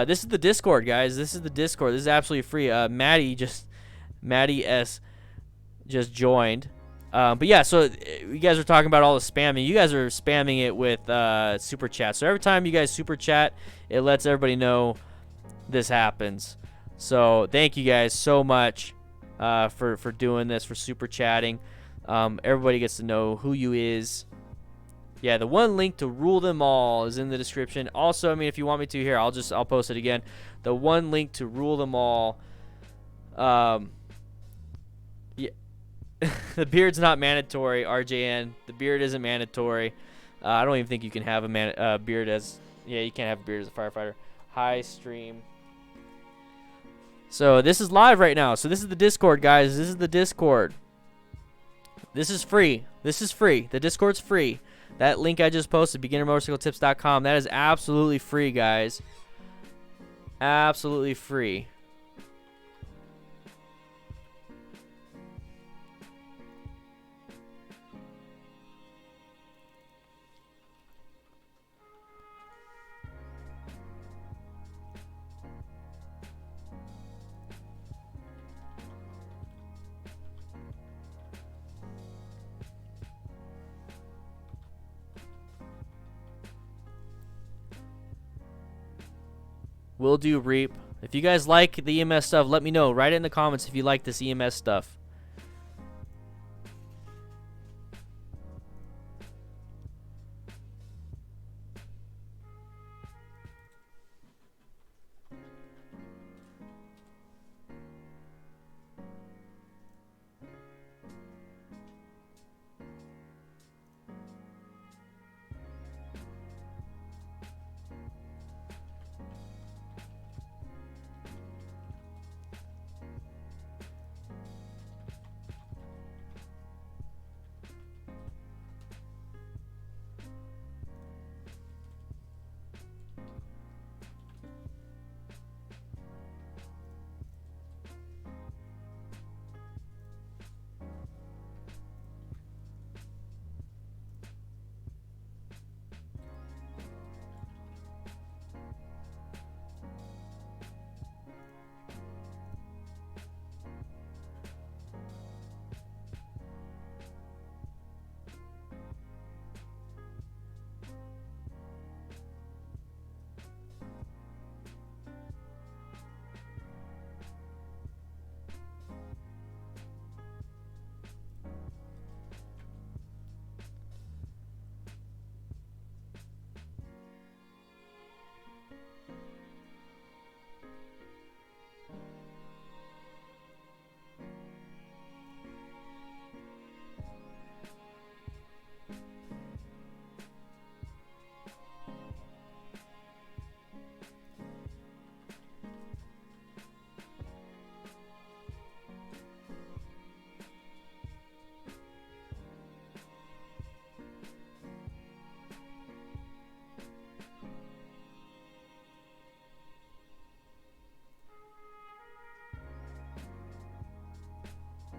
This is the Discord, guys. This is the Discord. This is absolutely free. Maddie S just joined. But yeah, so you guys are talking about all the spamming. You guys are spamming it with super chat. So every time you guys super chat, it lets everybody know this happens. So thank you guys so much for doing this, for super chatting. Everybody gets to know who you is. Yeah, the one link to rule them all is in the description. Also, I mean, if you want me to here, I'll post it again. The one link to rule them all. Yeah, the beard's not mandatory. RJN, the beard isn't mandatory. I don't even think you can have a beard as. Yeah, you can't have a beard as a firefighter. High stream. So this is live right now. So this is the Discord, guys. This is the Discord. This is free. This is free. The Discord's free. That link I just posted, beginnermotorcycletips.com, that is absolutely free, guys. Absolutely free. We'll do reap. If you guys like the EMS stuff, let me know. Write it in the comments if you like this EMS stuff.